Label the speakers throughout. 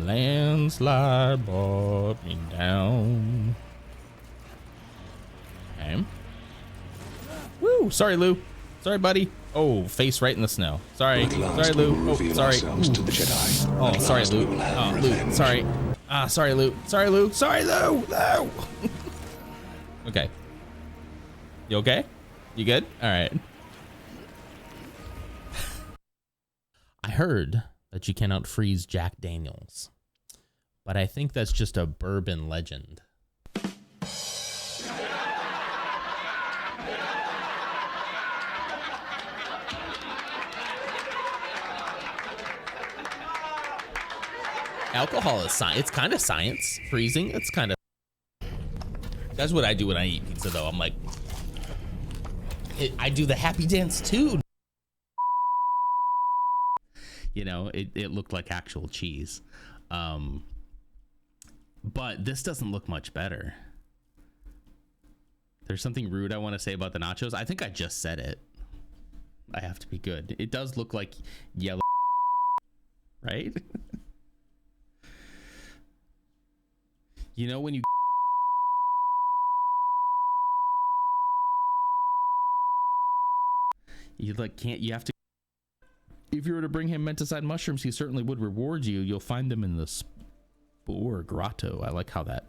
Speaker 1: Landslide brought me down. Okay. Woo! Sorry, Lou. Sorry, buddy. Oh, face right in the snow. Sorry. Sorry, Lou. Oh, sorry. Oh, sorry, Lou. Oh, Lou. Sorry. Sorry, Lou. Sorry, Lou. Sorry, Lou. No. Okay. You okay? You good? All right. I heard that you cannot freeze Jack Daniels, but I think that's just a bourbon legend. Alcohol is science. It's kind of science. Freezing, it's kind of. That's what I do when I eat pizza, though. I'm like, I do the happy dance too. You know, it looked like actual cheese. But this doesn't look much better. There's something rude I want to say about the nachos. I think I just said it. I have to be good. It does look like yellow, right? You know when you like can't, you have to, if you were to bring him menticide mushrooms, he certainly would reward you. You'll find them in the spore grotto. I like how that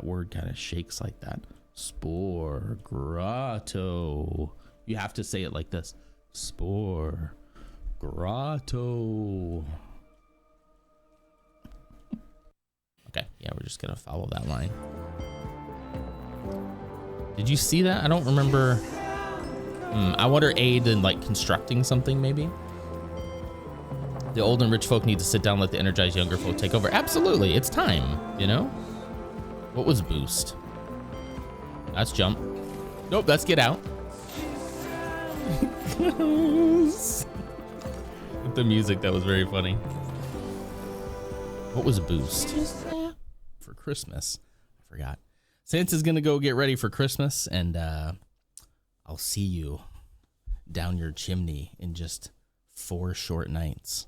Speaker 1: word kind of shakes like that. Spore grotto. You have to say it like this. Spore grotto. Okay, yeah, we're just gonna follow that line. Did you see that? I don't remember. I wonder aid in like constructing something maybe? The old and rich folk need to sit down, let the energized younger folk take over. Absolutely, it's time, you know? What was boost? That's jump. Nope, that's get out. With the music, that was very funny. What was boost? For Christmas. I forgot. Santa's gonna go get ready for Christmas, and I'll see you down your chimney in just 4 short nights.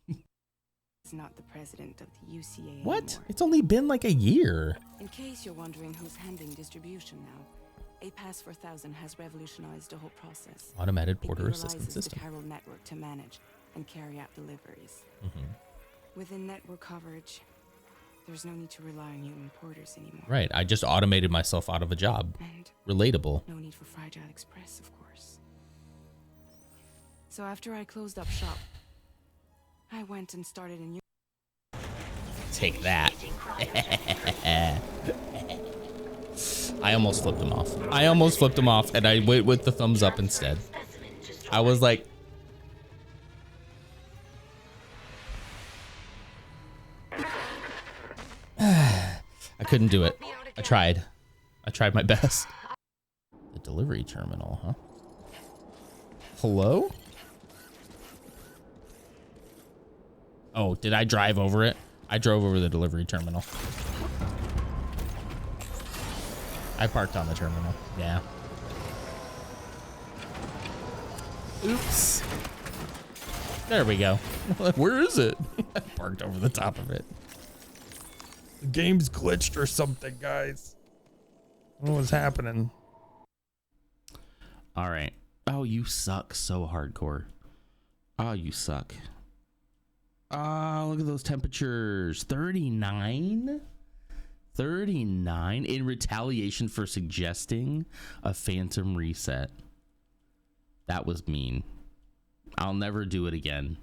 Speaker 2: It's not the president of the UCA
Speaker 1: What?
Speaker 2: anymore.
Speaker 1: It's only been like a year.
Speaker 2: In case you're wondering who's handling distribution now, A Pass 4000 has revolutionized the whole process.
Speaker 1: Automated
Speaker 2: It
Speaker 1: porter assistance
Speaker 2: utilizes
Speaker 1: system.
Speaker 2: the Carol network to manage and carry out deliveries. Within network coverage, there's no need to rely on human porters anymore.
Speaker 1: Right, I just automated myself out of a job.
Speaker 2: And
Speaker 1: Relatable.
Speaker 2: no need for Fragile Express, of course. So after I closed up shop, I went and started a new...
Speaker 1: Take that. I almost flipped him off. I almost flipped him off, and I went with the thumbs up instead. I was like... I couldn't do it. I tried. I tried my best. The delivery terminal, huh? Hello? Oh, did I drive over it? I drove over the delivery terminal. I parked on the terminal. Yeah. Oops. There we go. Where is it? I parked over the top of it. The game's glitched or something, guys. What was happening? All right. Oh, you suck so hardcore. Oh, you suck. Oh, look at those temperatures. 39? 39 in retaliation for suggesting a phantom reset. That was mean. I'll never do it again.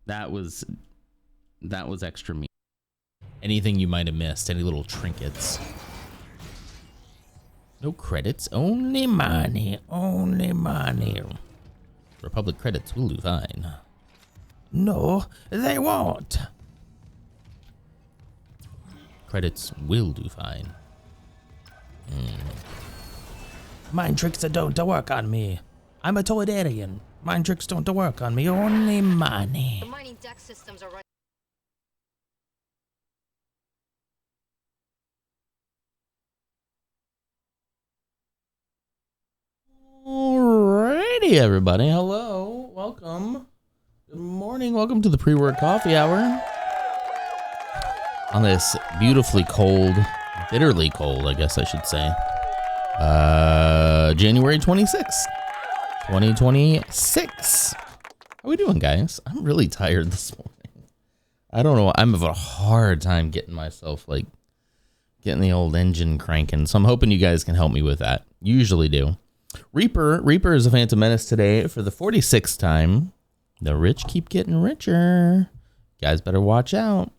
Speaker 1: That was extra mean. Anything you might have missed, any little trinkets. No credits, only money, only money. Republic credits will do fine. No, they won't. Credits will do fine. Mind tricks that don't work on me. I'm a Toydarian. Mind tricks don't work on me, only money.
Speaker 3: The mining deck systems are running.
Speaker 1: Alrighty, everybody. Hello. Welcome. Good morning. Welcome to the pre-work coffee hour. On this beautifully cold, bitterly cold, I guess I should say. January 26th, 2026. How we doing, guys? I'm really tired this morning. I don't know. I'm having a hard time getting myself, like, getting the old engine cranking. So I'm hoping you guys can help me with that. Usually do. Reaper is a Phantom Menace today for the 46th time. The rich keep getting richer. You guys better watch out.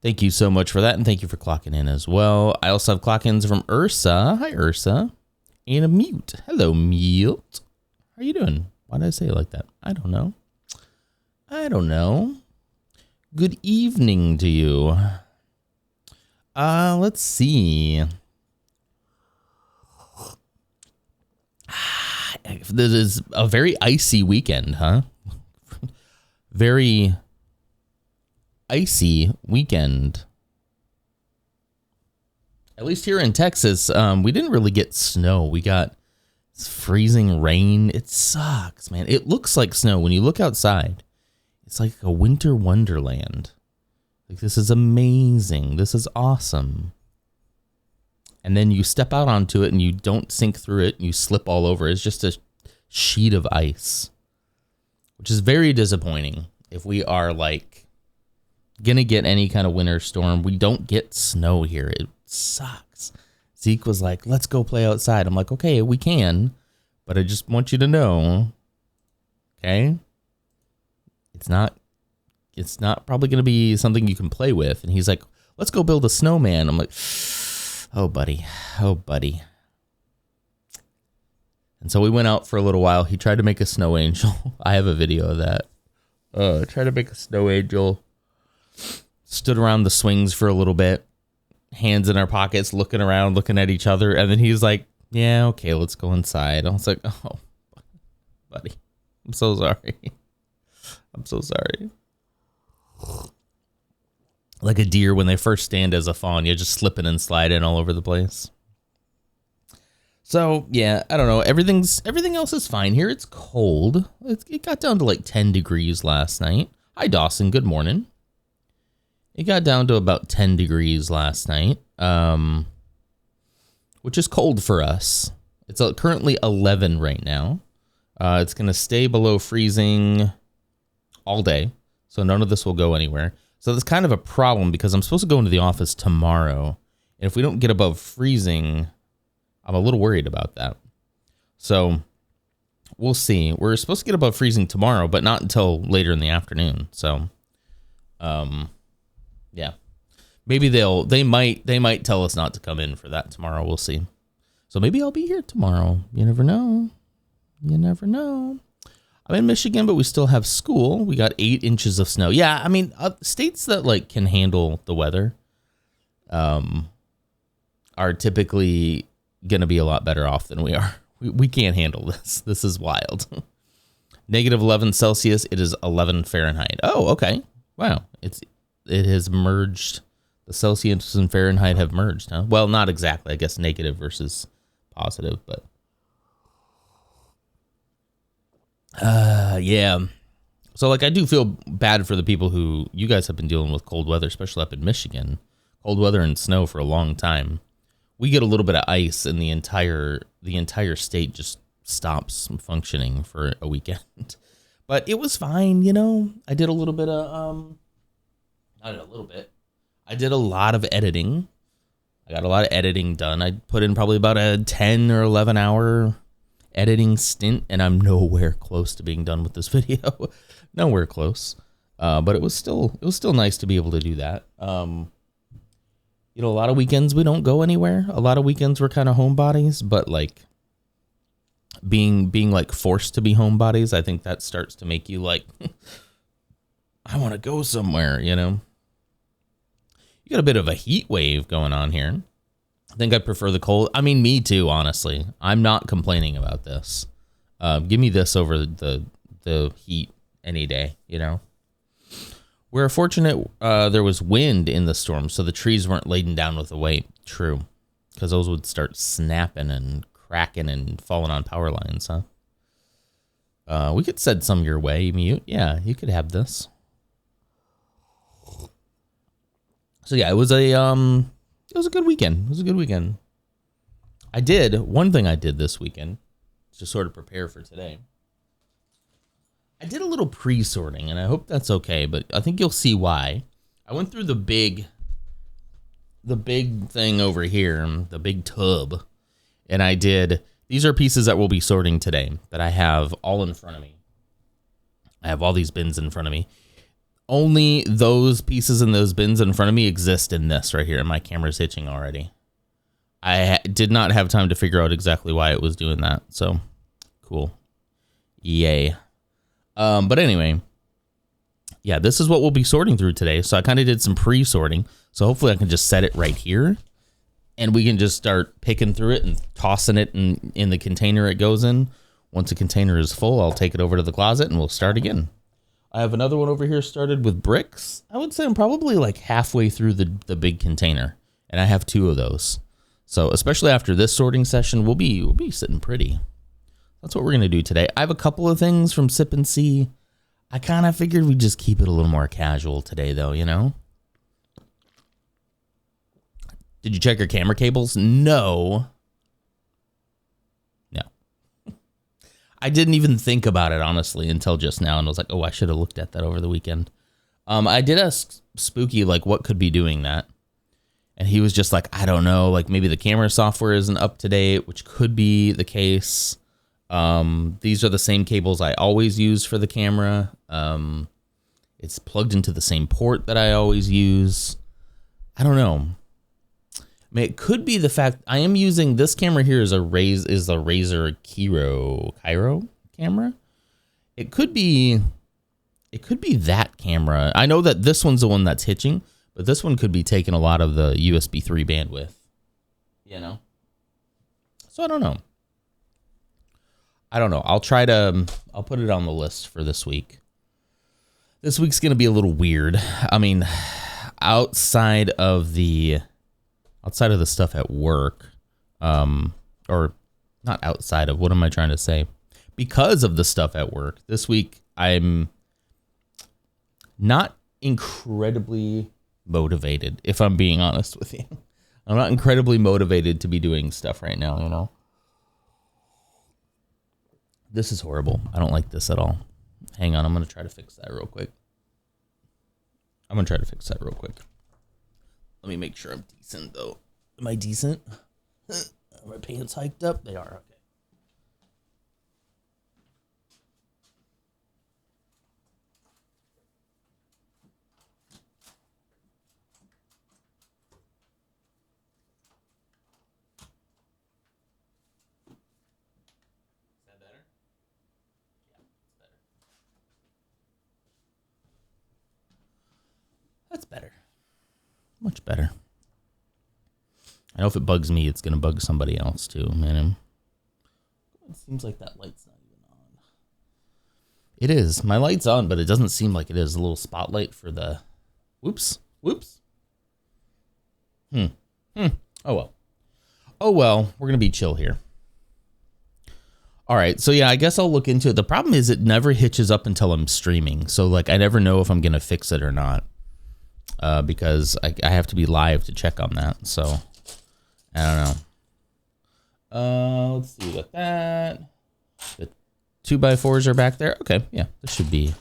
Speaker 1: Thank you so much for that, and thank you for clocking in as well. I also have clock-ins from Ursa. Hi, Ursa. And a Mute. Hello, Mute. How are you doing? Why did I say it like that? I don't know. Good evening to you. Let's see. This is a very icy weekend, huh? Very icy weekend. At least here in Texas, we didn't really get snow. We got freezing rain. It sucks, man. It looks like snow when you look outside. It's like a winter wonderland. Like, this is amazing. This is awesome. And then you step out onto it and you don't sink through it and you slip all over. It's just a sheet of ice, which is very disappointing. If we are like gonna get any kind of winter storm, we don't get snow here. It sucks. Zeke was like, let's go play outside. I'm like, okay, we can, but I just want you to know, okay, it's not probably gonna be something you can play with. And he's like, let's go build a snowman. I'm like, oh buddy. And so we went out for a little while. He tried to make a snow angel. I have a video of that. Tried to make a snow angel. Stood around the swings for a little bit. Hands in our pockets, looking around, looking at each other. And then he's like, yeah, okay, let's go inside. I was like, oh, buddy, I'm so sorry. Like a deer when they first stand as a fawn, you're just slipping and sliding all over the place. So, yeah, I don't know. Everything else is fine here. It's cold. It got down to like 10 degrees last night. Hi, Dawson. Good morning. It got down to about 10 degrees last night, which is cold for us. It's currently 11 right now. It's going to stay below freezing all day, so none of this will go anywhere. So that's kind of a problem because I'm supposed to go into the office tomorrow, and if we don't get above freezing, I'm a little worried about that. So we'll see. We're supposed to get above freezing tomorrow, but not until later in the afternoon. So, yeah, maybe they might tell us not to come in for that tomorrow. We'll see. So maybe I'll be here tomorrow. You never know. I'm in Michigan, but we still have school. We got 8 inches of snow. Yeah, I mean, states that like can handle the weather, are typically going to be a lot better off than we are. We can't handle this. This is wild. Negative 11 Celsius. It is 11 Fahrenheit. Oh, okay. Wow. It has merged. The Celsius and Fahrenheit have merged, huh? Well, not exactly. I guess negative versus positive, but yeah. So like, I do feel bad for the people who, you guys have been dealing with cold weather, especially up in Michigan. Cold weather and snow for a long time. We get a little bit of ice and the entire state just stops functioning for a weekend. But it was fine, you know. I did a little bit of I did a lot of editing. I got a lot of editing done. I put in probably about a 10 or 11 hour editing stint, and I'm nowhere close to being done with this video. Nowhere close. But it was still nice to be able to do that. You know, a lot of weekends we don't go anywhere. A lot of weekends we're kind of homebodies, but like being like forced to be homebodies, I think that starts to make you like, I want to go somewhere, you know. You got a bit of a heat wave going on here. I think I prefer the cold. I mean, me too, honestly. I'm not complaining about this. Give me this over the heat any day, you know. We're fortunate there was wind in the storm, so the trees weren't laden down with the weight. True. Because those would start snapping and cracking and falling on power lines, huh? We could send some your way, Mute. Yeah, you could have this. So yeah, it was a good weekend. It was a good weekend. One thing I did this weekend to sort of prepare for today. I did a little pre-sorting, and I hope that's okay, but I think you'll see why. I went through the big thing over here, the big tub, and I did, these are pieces that we'll be sorting today that I have all in front of me. I have all these bins in front of me. Only those pieces in those bins in front of me exist in this right here, and my camera's hitching already. I did not have time to figure out exactly why it was doing that, so cool. Yay. But anyway, yeah, this is what we'll be sorting through today. So I kind of did some pre-sorting. So hopefully I can just set it right here and we can just start picking through it and tossing it in the container it goes in. Once the container is full, I'll take it over to the closet and we'll start again. I have another one over here started with bricks. I would say I'm probably like halfway through the big container, and I have 2 of those. So especially after this sorting session, we'll be sitting pretty. That's what we're going to do today. I have a couple of things from Sip and See. I kind of figured we'd just keep it a little more casual today, though, you know? Did you check your camera cables? No. I didn't even think about it, honestly, until just now. And I was like, oh, I should have looked at that over the weekend. I did ask Spooky, like, what could be doing that? And he was just like, I don't know. Like, maybe the camera software isn't up to date, which could be the case. These are the same cables I always use for the camera. It's plugged into the same port that I always use. I don't know. I mean, it could be the fact I am using this camera here is a Razer Cairo camera. It could be that camera. I know that this one's the one that's hitching, but this one could be taking a lot of the USB 3 bandwidth, you know? So I don't know. I'll put it on the list for this week. This week's going to be a little weird. I mean, outside of the stuff at work, or not outside of, what am I trying to say? Because of the stuff at work, this week I'm not incredibly motivated, if I'm being honest with you. I'm not incredibly motivated to be doing stuff right now, you know? This is horrible. I don't like this at all. Hang on, I'm going to try to fix that real quick. Let me make sure I'm decent, though. Am I decent? Are my pants hiked up? They are, okay. Is that better? Yeah, it's better. That's better. Much better. I know if it bugs me, it's going to bug somebody else too, man. It seems like that light's not even on. It is. My light's on, but it doesn't seem like it is. A little spotlight for the... Whoops. Oh, well. We're going to be chill here. All right. So, yeah, I guess I'll look into it. The problem is it never hitches up until I'm streaming. So, like, I never know if I'm going to fix it or not. Because I have to be live to check on that. So... I don't know. Let's see, we got that. The 2x4s are back there. Okay, yeah, this should be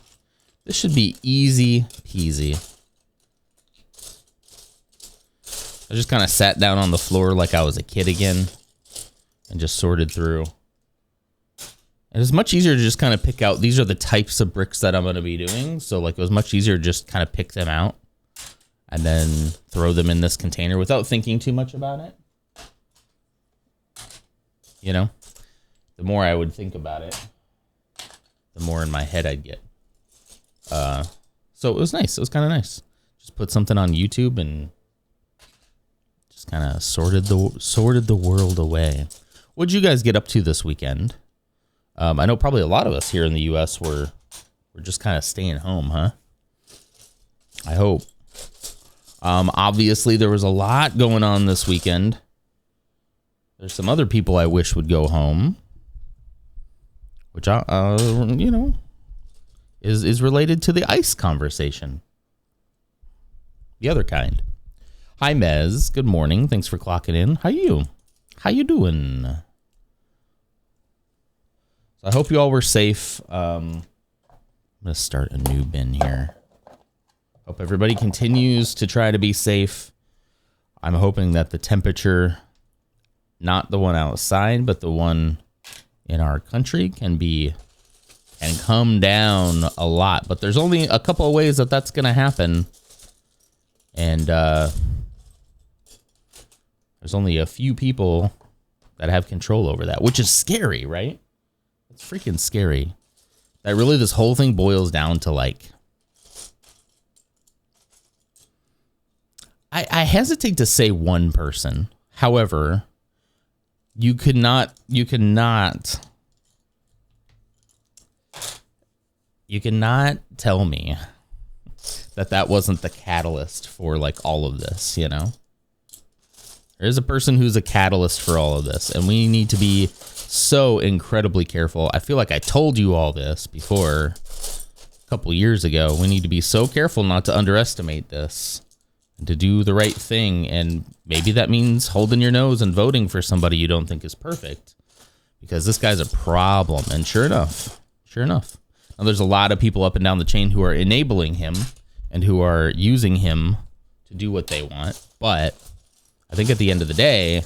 Speaker 1: easy peasy. I just kind of sat down on the floor like I was a kid again and just sorted through. And it's much easier to just kind of pick out, these are the types of bricks that I'm going to be doing. So like it was much easier to just kind of pick them out and then throw them in this container without thinking too much about it. You know, the more I would think about it, the more in my head I'd get. So it was nice. It was kind of nice. Just put something on YouTube and just kind of sorted the world away. What'd you guys get up to this weekend? I know probably a lot of us here in the U.S. were just kind of staying home, huh? I hope. Obviously, there was a lot going on this weekend. There's some other people I wish would go home. which is related to the ice conversation. The other kind. Hi, Mez. Good morning. Thanks for clocking in. How you? How you doing? So I hope you all were safe. I'm going to start a new bin here. Hope everybody continues to try to be safe. I'm hoping that the temperature, not the one outside, but the one in our country can come down a lot. But there's only a couple of ways that that's going to happen. And there's only a few people that have control over that, which is scary, right? It's freaking scary. That really, this whole thing boils down to like, I hesitate to say one person. However, you cannot tell me that wasn't the catalyst for like all of this, you know? There's a person who's a catalyst for all of this, and we need to be so incredibly careful. I feel like I told you all this before a couple years ago. We need to be so careful not to underestimate this and to do the right thing. And maybe that means holding your nose and voting for somebody you don't think is perfect, because this guy's a problem. And sure enough, now there's a lot of people up and down the chain who are enabling him and who are using him to do what they want. But I think at the end of the day,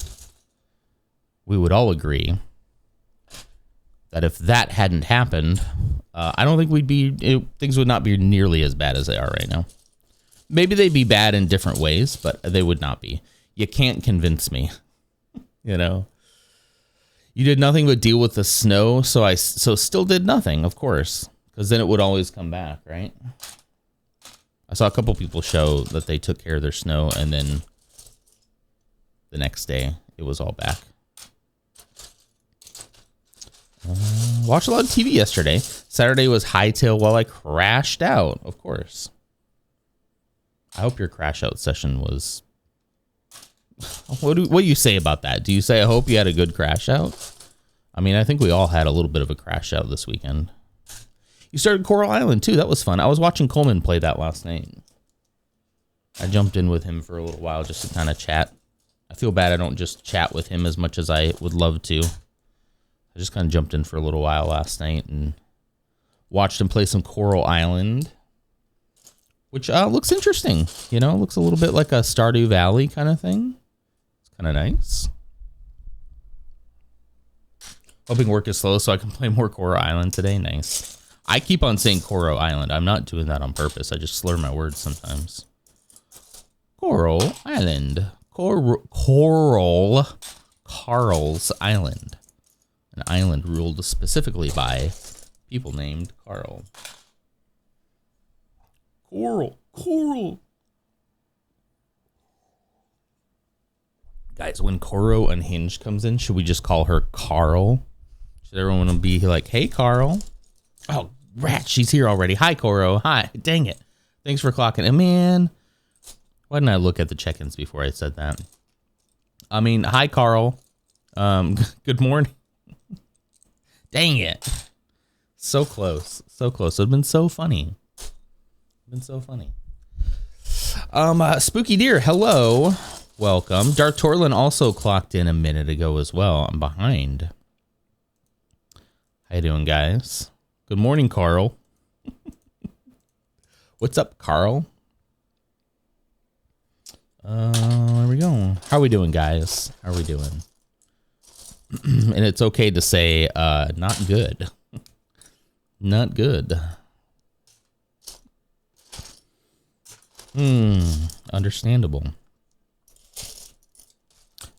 Speaker 1: we would all agree that if that hadn't happened, I don't think things would not be nearly as bad as they are right now. Maybe they'd be bad in different ways, but they would not be. You can't convince me, you know? You did nothing but deal with the snow, so still did nothing, of course, because then it would always come back, right? I saw a couple people show that they took care of their snow, and then the next day it was all back. Watched a lot of TV yesterday. Saturday was hightail while I crashed out, of course. I hope your crash out session was... What do you say about that? Do you say, I hope you had a good crash out? I mean, I think we all had a little bit of a crash out this weekend. You started Coral Island, too. That was fun. I was watching Coleman play that last night. I jumped in with him for a little while just to kind of chat. I feel bad I don't just chat with him as much as I would love to. I just kind of jumped in for a little while last night and watched him play some Coral Island, which looks interesting. You know, looks a little bit like a Stardew Valley kind of thing. It's kind of nice. Hoping work is slow so I can play more Coral Island today. Nice. I keep on saying Coral Island. I'm not doing that on purpose. I just slur my words sometimes. Coral Island. Carl's Island. An island ruled specifically by people named Carl. Coral. Guys, when Coro Unhinged comes in, should we just call her Carl? Should everyone be like, hey, Carl? Oh, rat, she's here already. Hi, Coro. Hi. Dang it. Thanks for clocking in. Man, why didn't I look at the check-ins before I said that? I mean, hi, Carl. Good morning. Dang it. So close. So close. It's been so funny. Spooky Deer, hello. Welcome. Dark Torlin also clocked in a minute ago as well. I'm behind. How you doing, guys? Good morning, Carl. What's up, Carl? There we go. How are we doing, guys? How are we doing? And it's okay to say, not good. Not good. Understandable.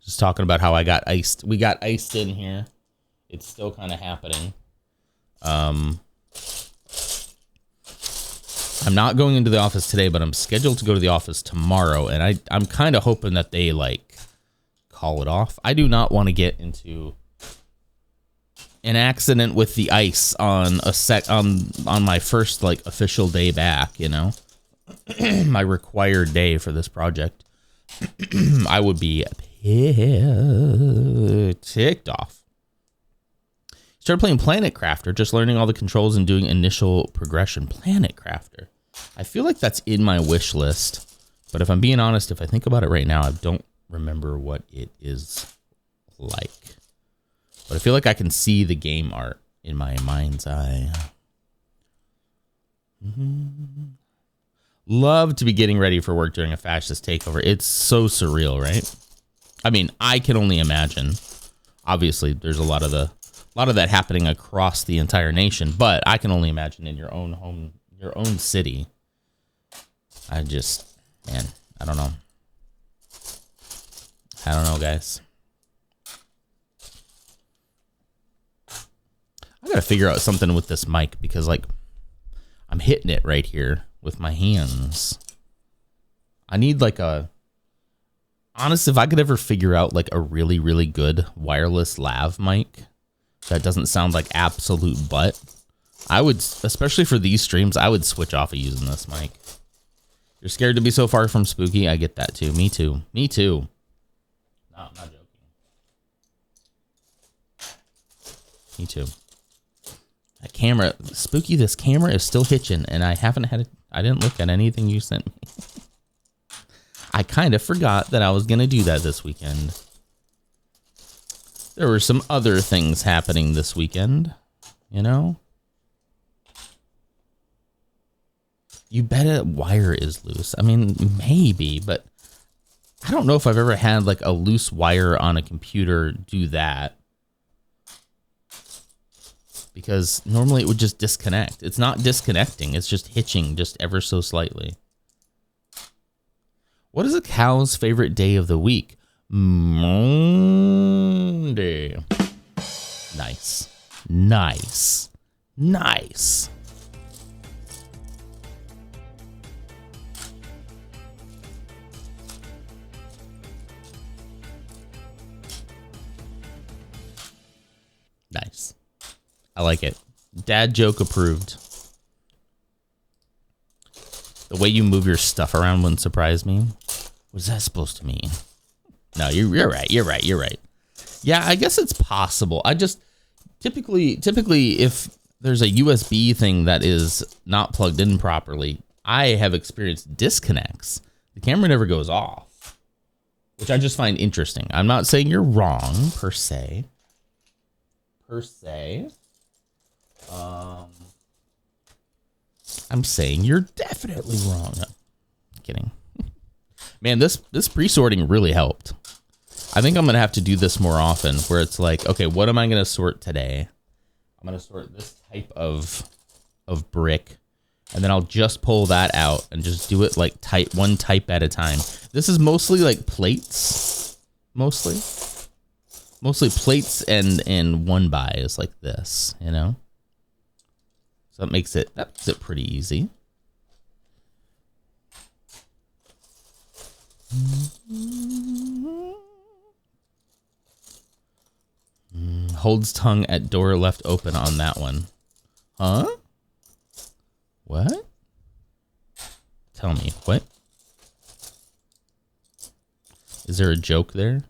Speaker 1: Just talking about how I got iced. We got iced in here. It's still kind of happening. I'm not going into the office today, but I'm scheduled to go to the office tomorrow, and I'm kind of hoping that they like call it off. I do not want to get into an accident with the ice on on my first like official day back, you know. My required day for this project. I would be ticked off. Started playing Planet Crafter, just learning all the controls and doing initial progression. Planet Crafter. I feel like that's in my wish list. But if I'm being honest, if I think about it right now, I don't remember what it is like. But I feel like I can see the game art in my mind's eye. Love to be getting ready for work during a fascist takeover. It's so surreal, right? I mean, I can only imagine. Obviously, there's a lot of that happening across the entire nation, but I can only imagine in your own home, your own city. Man, I don't know. I don't know, guys. I gotta figure out something with this mic because, like, I'm hitting it right here with my hands. I need like honestly, if I could ever figure out like a really, really good wireless lav mic that doesn't sound like absolute butt, I would, especially for these streams, I would switch off of using this mic. You're scared to be so far from spooky? I get that too. Me too. Me too. No, I'm not joking. Me too. That camera, spooky, this camera is still hitching, and I didn't look at anything you sent me. I kind of forgot that I was going to do that this weekend. There were some other things happening this weekend, you know? You bet a wire is loose. I mean, maybe, but I don't know if I've ever had like a loose wire on a computer do that. Because normally it would just disconnect. It's not disconnecting. It's just hitching just ever so slightly. What is a cow's favorite day of the week? Monday. Nice. Nice. Nice. Nice. I like it. Dad joke approved. The way you move your stuff around wouldn't surprise me. What is that supposed to mean? No, you're right. You're right. You're right. Yeah, I guess it's possible. I just typically if there's a USB thing that is not plugged in properly, I have experienced disconnects. The camera never goes off, which I just find interesting. I'm not saying you're wrong per se. I'm saying you're definitely wrong. No, kidding. Man, this pre-sorting really helped. I think I'm gonna have to do this more often, where it's like, okay, what am I gonna sort today? I'm gonna sort this type of brick, and then I'll just pull that out and just do it like one type at a time. This is mostly like plates, mostly plates and one buys like this, you know. So that makes it pretty easy. Holds tongue at door left open on that one. Huh? What? Tell me, what? Is there a joke there?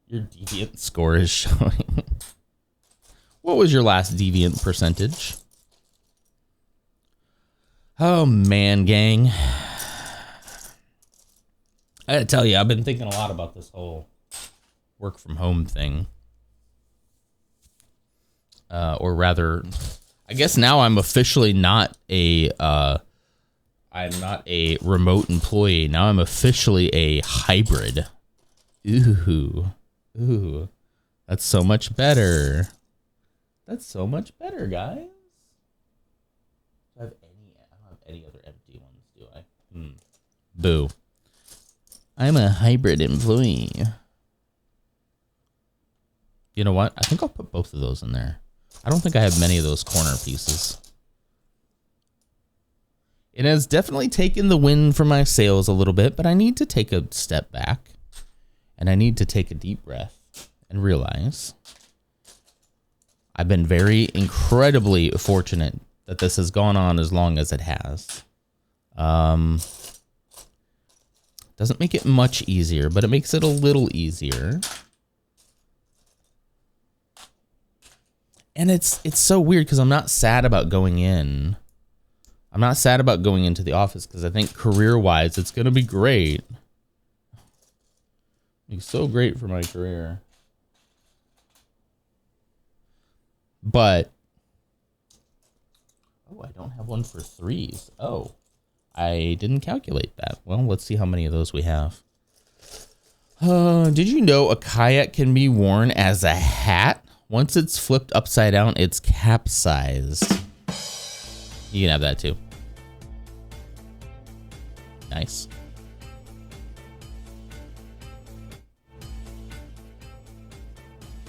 Speaker 1: Your deviant score is showing. What was your last deviant percentage? Oh, man, gang. I gotta tell you, I've been thinking a lot about this whole work from home thing. Or rather, I guess now I'm officially not a remote employee. Now I'm officially a hybrid. Ooh. That's so much better. That's so much better, guys. I don't have any other empty ones, do I? Boo. I'm a hybrid employee. You know what? I think I'll put both of those in there. I don't think I have many of those corner pieces. It has definitely taken the wind from my sails a little bit, but I need to take a step back. And I need to take a deep breath and realize I've been very incredibly fortunate that this has gone on as long as it has. Doesn't make it much easier, but it makes it a little easier. And it's so weird because I'm not sad about going in. I'm not sad about going into the office because I think career-wise it's going to be great. It's so great for my career. But, oh, I don't have one for 3s. Oh, I didn't calculate that. Well, let's see how many of those we have. Did you know a kayak can be worn as a hat? Once it's flipped upside down, it's capsized. You can have that too. Nice.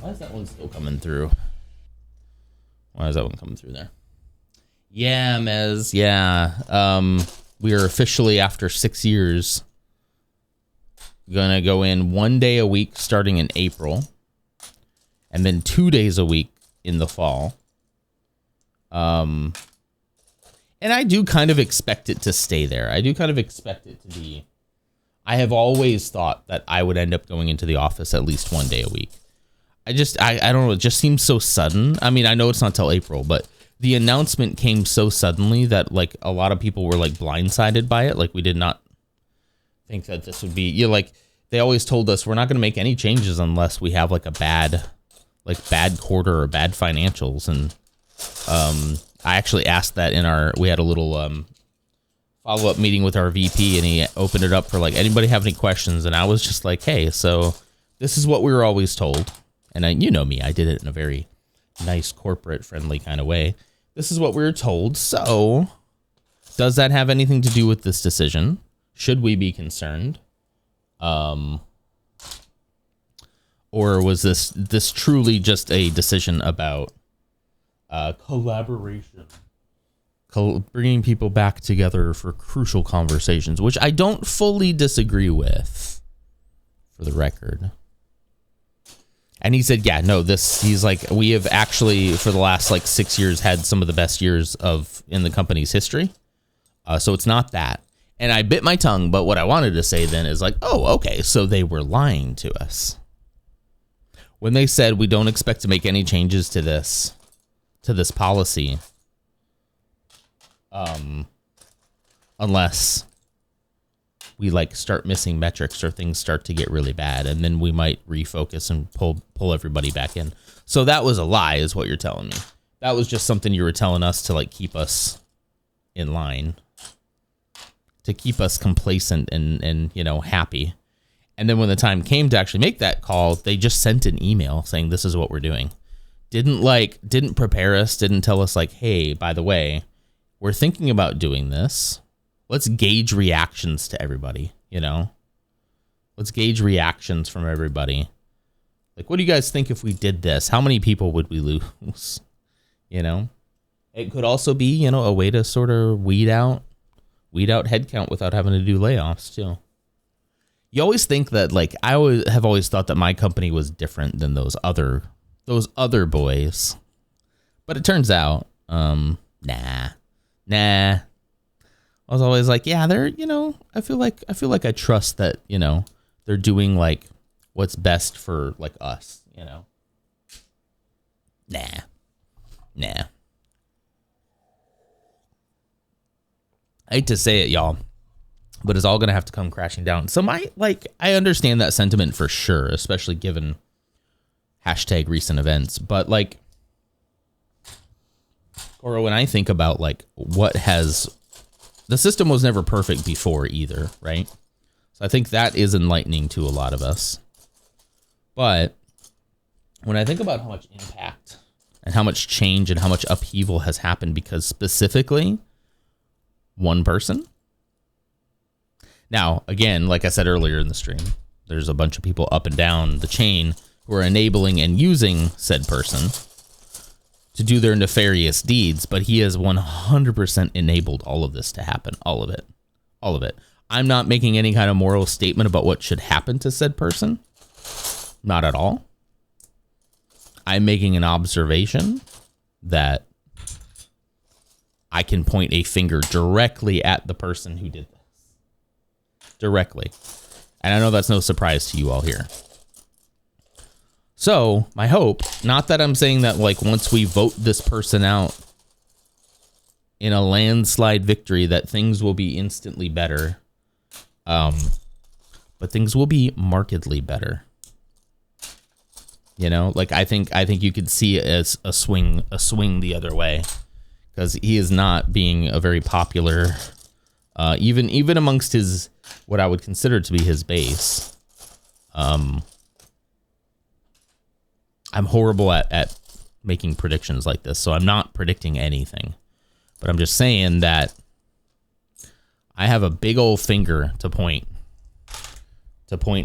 Speaker 1: Why is that one still coming through? Why is that one coming through there? Yeah, Mez. Yeah. We are officially, after 6 years, gonna go in 1 day a week starting in April, and then 2 days a week in the fall. And I do kind of expect it to stay there. I do kind of expect it to be. I have always thought that I would end up going into the office at least 1 day a week. I don't know. It just seems so sudden. I mean, I know it's not till April, but the announcement came so suddenly that like a lot of people were like blindsided by it. Like we did not think that this would be, like they always told us we're not going to make any changes unless we have like a bad quarter or bad financials. And I actually asked that we had a little follow-up meeting with our VP, and he opened it up for like, anybody have any questions? And I was just like, hey, so this is what we were always told. And you know me, I did it in a very nice corporate friendly kind of way. This is what we were told. So does that have anything to do with this decision? Should we be concerned? Or was this truly just a decision about collaboration? Bringing people back together for crucial conversations, which I don't fully disagree with, for the record. And he said, yeah, no, he's like, we have actually, for the last like 6 years, had some of the best years in the company's history. So it's not that. And I bit my tongue, but what I wanted to say then is like, oh, okay, so they were lying to us. When they said we don't expect to make any changes to this policy, unless we like start missing metrics or things start to get really bad, and then we might refocus and pull everybody back in. So that was a lie, is what you're telling me. That was just something you were telling us to like keep us in line, to keep us complacent and happy. And then when the time came to actually make that call, they just sent an email saying this is what we're doing. Didn't prepare us, didn't tell us like, hey, by the way, we're thinking about doing this. Let's gauge reactions to everybody, Let's gauge reactions from everybody. Like, what do you guys think if we did this? How many people would we lose? It could also be, a way to sort of weed out headcount without having to do layoffs too. You always think that, like, I have always thought that my company was different than those other boys, but it turns out, nah. I was always like, yeah, they're, I feel like I trust that, they're doing like what's best for like us, Nah. I hate to say it, y'all, but it's all going to have to come crashing down. So I understand that sentiment for sure, especially given #recent events. But like, or when I think about like the system was never perfect before either, right? So I think that is enlightening to a lot of us. But when I think about how much impact and how much change and how much upheaval has happened because specifically one person. Now, again, like I said earlier in the stream, there's a bunch of people up and down the chain who are enabling and using said person to do their nefarious deeds, but he has 100% enabled all of this to happen. All of it. I'm not making any kind of moral statement about what should happen to said person. Not at all. I'm making an observation that I can point a finger directly at the person who did this. Directly. And I know that's no surprise to you all here. So my hope, not that I'm saying that like once we vote this person out in a landslide victory that things will be instantly better, but things will be markedly better. You know, like I think you could see it as a swing the other way, because he is not being a very popular, even amongst his, what I would consider to be his base. I'm horrible at making predictions like this, so I'm not predicting anything, but I'm just saying that I have a big old finger to point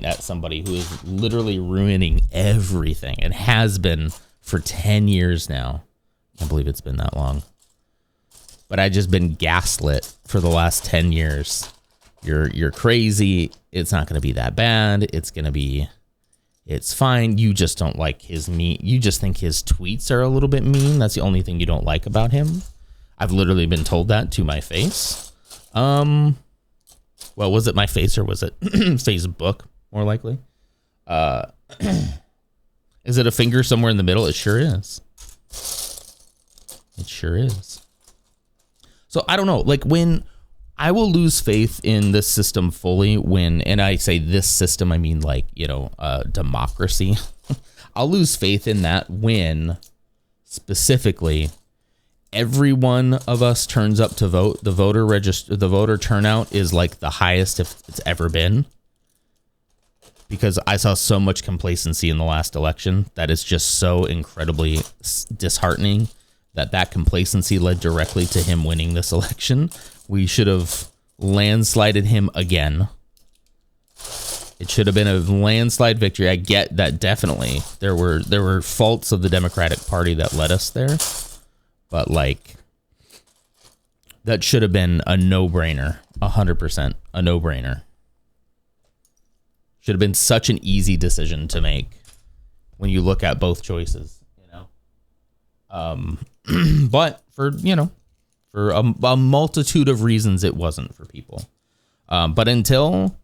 Speaker 1: at somebody who is literally ruining everything and has been for 10 years now. I can't believe it's been that long. But I just been gaslit for the last 10 years. You're crazy. It's not going to be that bad. It's fine. You just don't like his mean. You just think his tweets are a little bit mean. That's the only thing you don't like about him. I've literally been told that to my face. Well, was it my face or was it Facebook? More likely. Is it a finger somewhere in the middle? It sure is. It sure is. So I don't know. Like, when I will lose faith in this system fully when, and I say this system, I mean like, you know, democracy. I'll lose faith in that when specifically every one of us turns up to vote. The voter turnout is like the highest if it's ever been. Because I saw so much complacency in the last election that is just so incredibly disheartening that complacency led directly to him winning this election. We should have landslided him again. It should have been a landslide victory. I get that definitely. There were faults of the Democratic Party that led us there. But like, that should have been a no-brainer. 100% a no-brainer. Should have been such an easy decision to make when you look at both choices, you know. But for a multitude of reasons, it wasn't for people. But until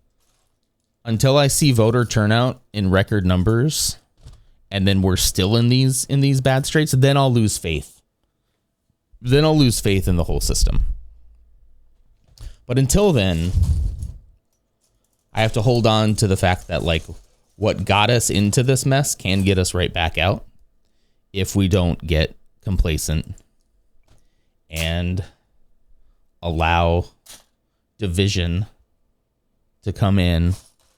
Speaker 1: I see voter turnout in record numbers, and then we're still in these bad straits, then I'll lose faith. Then I'll lose faith in the whole system. But until then, I have to hold on to the fact that like what got us into this mess can get us right back out if we don't get complacent and allow division to come in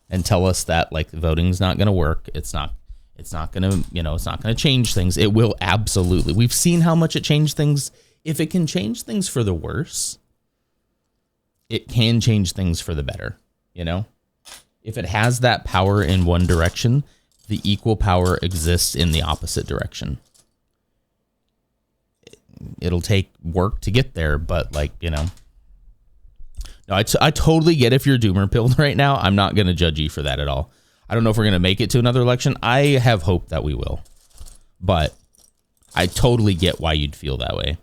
Speaker 1: and tell us that like voting's not going to work. It's not going to, it's not going to change things. It will absolutely. We've seen how much it changed things. If it can change things for the worse, it can change things for the better, you know? If it has that power in one direction, the equal power exists in the opposite direction. It'll take work to get there, but like, no, I totally get if you're doomer pilled right now. I'm not going to judge you for that at all. I don't know if we're going to make it to another election. I have hope that we will, but I totally get why you'd feel that way.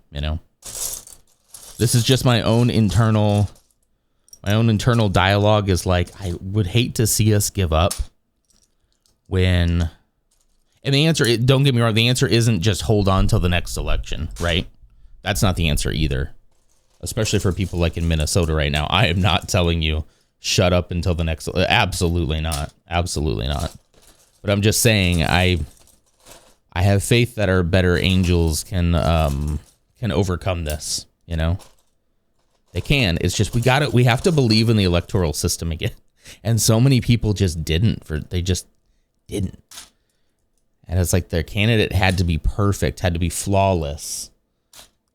Speaker 1: This is just my own internal dialogue is like, I would hate to see us give up when, and the answer, don't get me wrong, the answer isn't just hold on till the next election, right? That's not the answer either. Especially for people like in Minnesota right now. I am not telling you shut up until the next, absolutely not. Absolutely not. But I'm just saying, I have faith that our better angels can overcome this, They can. It's just we have to believe in the electoral system again. And so many people just didn't. They just didn't. And it's like their candidate had to be perfect, had to be flawless.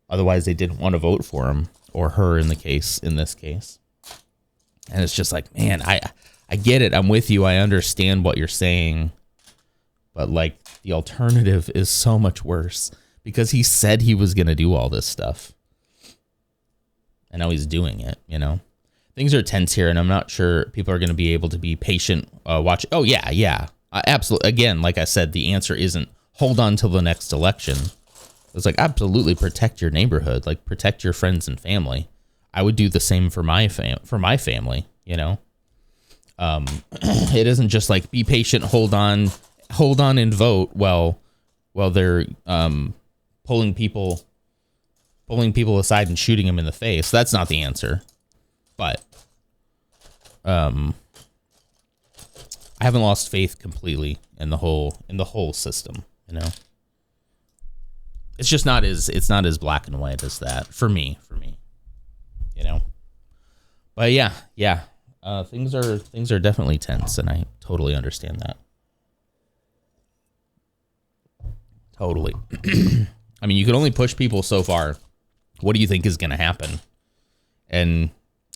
Speaker 1: Otherwise, they didn't want to vote for him or her in this case. And it's just like, man, I get it. I'm with you. I understand what you're saying. But like the alternative is so much worse because he said he was going to do all this stuff. And now he's doing it, Things are tense here, and I'm not sure people are going to be able to be patient watching. Oh, yeah. Absolutely. Again, like I said, the answer isn't hold on till the next election. It's like, absolutely protect your neighborhood, like protect your friends and family. I would do the same for my family, It isn't just like be patient, hold on hold on and vote while they're pulling people aside and shooting them in the face. That's not the answer. But I haven't lost faith completely in the whole system, you know. It's just not as black and white as that for me, you know. But yeah. Things are definitely tense, and I totally understand that. Totally. I mean, you can only push people so far. What do you think is going to happen? And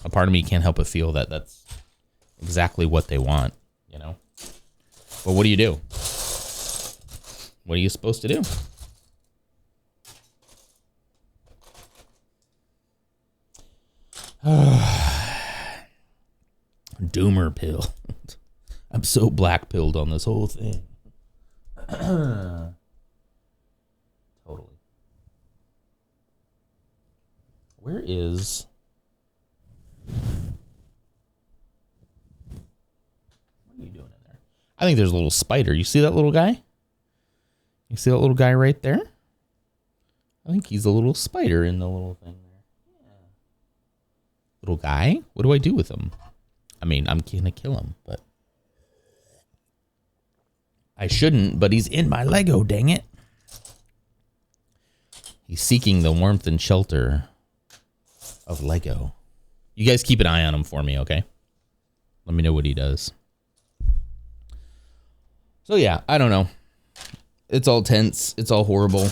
Speaker 1: a part of me can't help but feel that that's exactly what they want, you know? But what do you do? What are you supposed to do? Doomer pill. I'm so black pilled on this whole thing. Totally. Where is... What are you doing in there? I think there's a little spider. You see that little guy? You see that little guy right there? I think he's a little spider in the little thing there. Yeah. Little guy? What do I do with him? I mean, I'm gonna kill him, but... I shouldn't, but he's in my Lego, dang it. He's seeking the warmth and shelter of Lego. You guys keep an eye on him for me, okay? Let me know what he does. So yeah, I don't know. It's all tense. It's all horrible.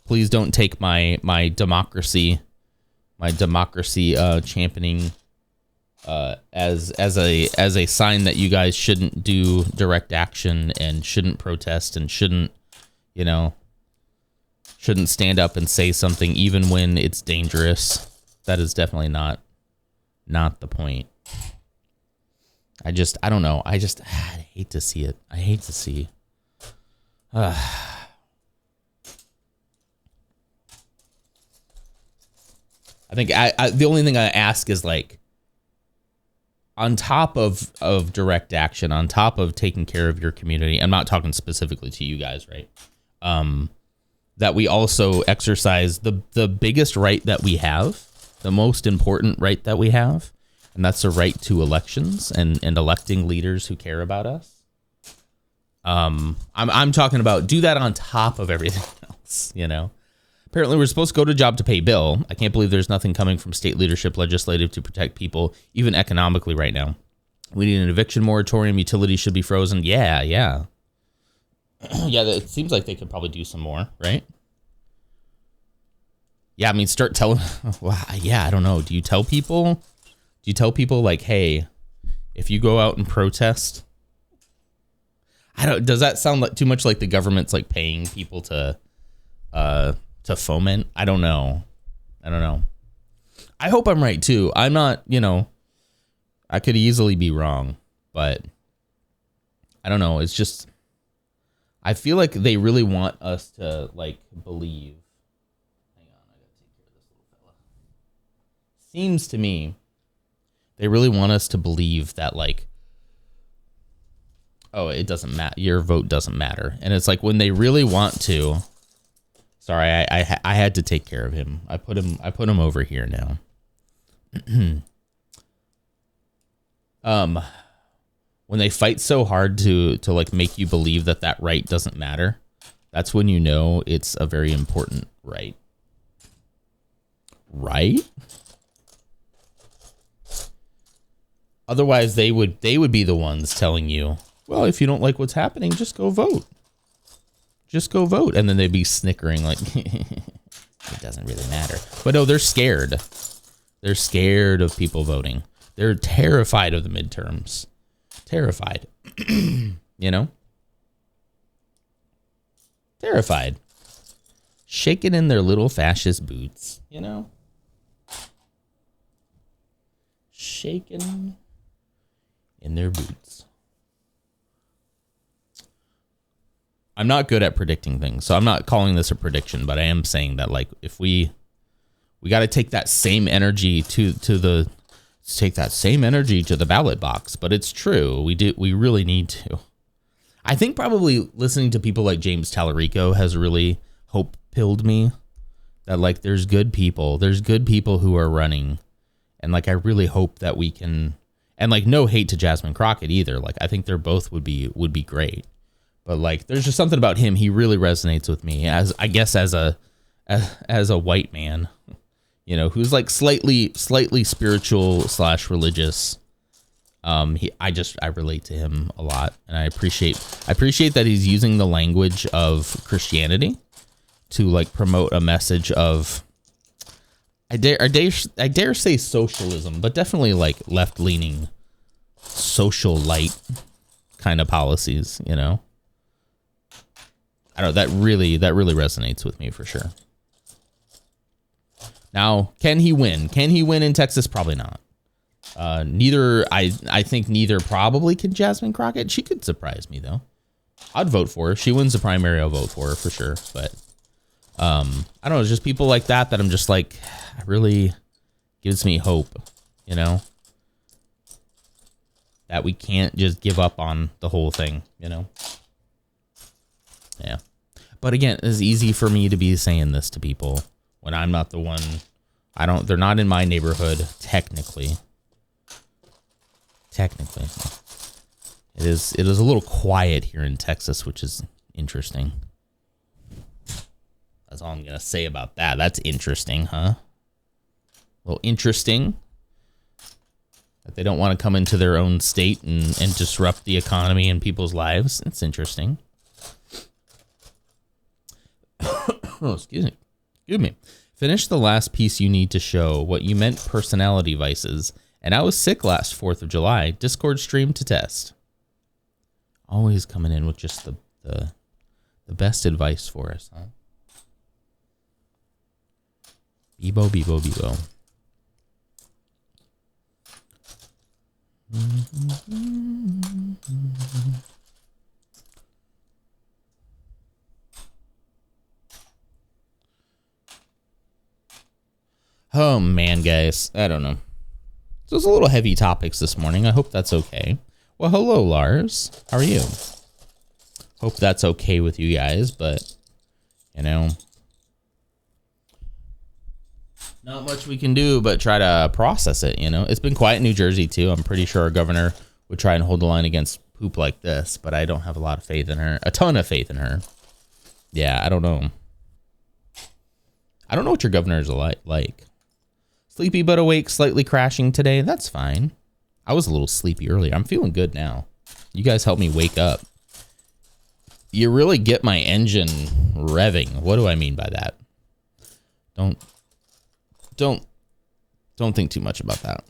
Speaker 1: Please don't take my democracy championing as a sign that you guys shouldn't do direct action and shouldn't protest and shouldn't stand up and say something even when it's dangerous. That is definitely not the point. I don't know. I hate to see it. I hate to see. I think the only thing I ask is, like, on top of direct action, on top of taking care of your community, I'm not talking specifically to you guys, right? That we also exercise the biggest right that we have, the most important right that we have, and that's the right to elections and electing leaders who care about us. I'm talking about do that on top of everything else, you know? Apparently, we're supposed to go to job to pay bill. I can't believe there's nothing coming from state leadership, legislative to protect people, even economically right now. We need an eviction moratorium. Utilities should be frozen. Yeah. Yeah, it seems like they could probably do some more, right? Yeah, I mean, start telling... Well, yeah, I don't know. Do you tell people, like, hey, if you go out and protest... Does that sound like too much like the government's, like, paying people to foment? I don't know. I hope I'm right too. I'm not, I could easily be wrong, but I don't know. It's just, I feel like they really want us to, like, believe. Hang on, I gotta take care of this little fella. Seems to me they really want us to believe that, like, oh, it doesn't matter. Your vote doesn't matter. And it's like when they really want to. Sorry, I had to take care of him. I put him over here now. When they fight so hard to like make you believe that right doesn't matter, that's when you know it's a very important right. Right? Otherwise, they would be the ones telling you, well, if you don't like what's happening, just go vote. Just go vote. And then they'd be snickering like, it doesn't really matter. But no, they're scared. They're scared of people voting. They're terrified of the midterms. Terrified. Terrified. Shaking in their little fascist boots, Shaking in their boots. I'm not good at predicting things, so I'm not calling this a prediction, but I am saying that, like, if we got to take that same energy to the ballot box. But it's true, we really need to. I think probably listening to people like James Tallarico has really hope-pilled me that, like, there's good people who are running, and, like, I really hope that we can, and, like, no hate to Jasmine Crockett either. Like, I think they're both would be great, but, like, there's just something about him. He really resonates with me as a white man, you know, who's like slightly spiritual / religious. I relate to him a lot, and I appreciate that he's using the language of Christianity to, like, promote a message of, I dare say socialism, but definitely, like, left-leaning social light kind of policies, you know. I don't know, that really resonates with me for sure. Now, can he win? Can he win in Texas? Probably not. I think neither probably can Jasmine Crockett. She could surprise me though. I'd vote for her. She wins the primary, I'll vote for her for sure. But I don't know, it's just people like that I'm just like, really gives me hope, you know, that we can't just give up on the whole thing, you know. Yeah. But again, it's easy for me to be saying this to people when I'm not the one. They're not in my neighborhood technically. It is a little quiet here in Texas, which is interesting. That's all I'm going to say about that. That's interesting, huh? Well, interesting that they don't want to come into their own state and disrupt the economy and people's lives. It's interesting. Oh, excuse me. Finish the last piece you need to show what you meant personality vices. And I was sick last 4th of July. Discord stream to test. Always coming in with just the best advice for us, huh? Bebo. Oh man, guys, I don't know. So it's a little heavy topics this morning. I hope that's okay. Well, hello, Lars. How are you? Hope that's okay with you guys, but, you know, not much we can do but try to process it, you know. It's been quiet in New Jersey, too. I'm pretty sure our governor would try and hold the line against poop like this, but I don't have a lot of faith in her. A ton of faith in her. Yeah, I don't know. I don't know what your governor is like. Sleepy but awake, slightly crashing today. That's fine. I was a little sleepy earlier. I'm feeling good now. You guys helped me wake up. You really get my engine revving. What do I mean by that? Don't think too much about that.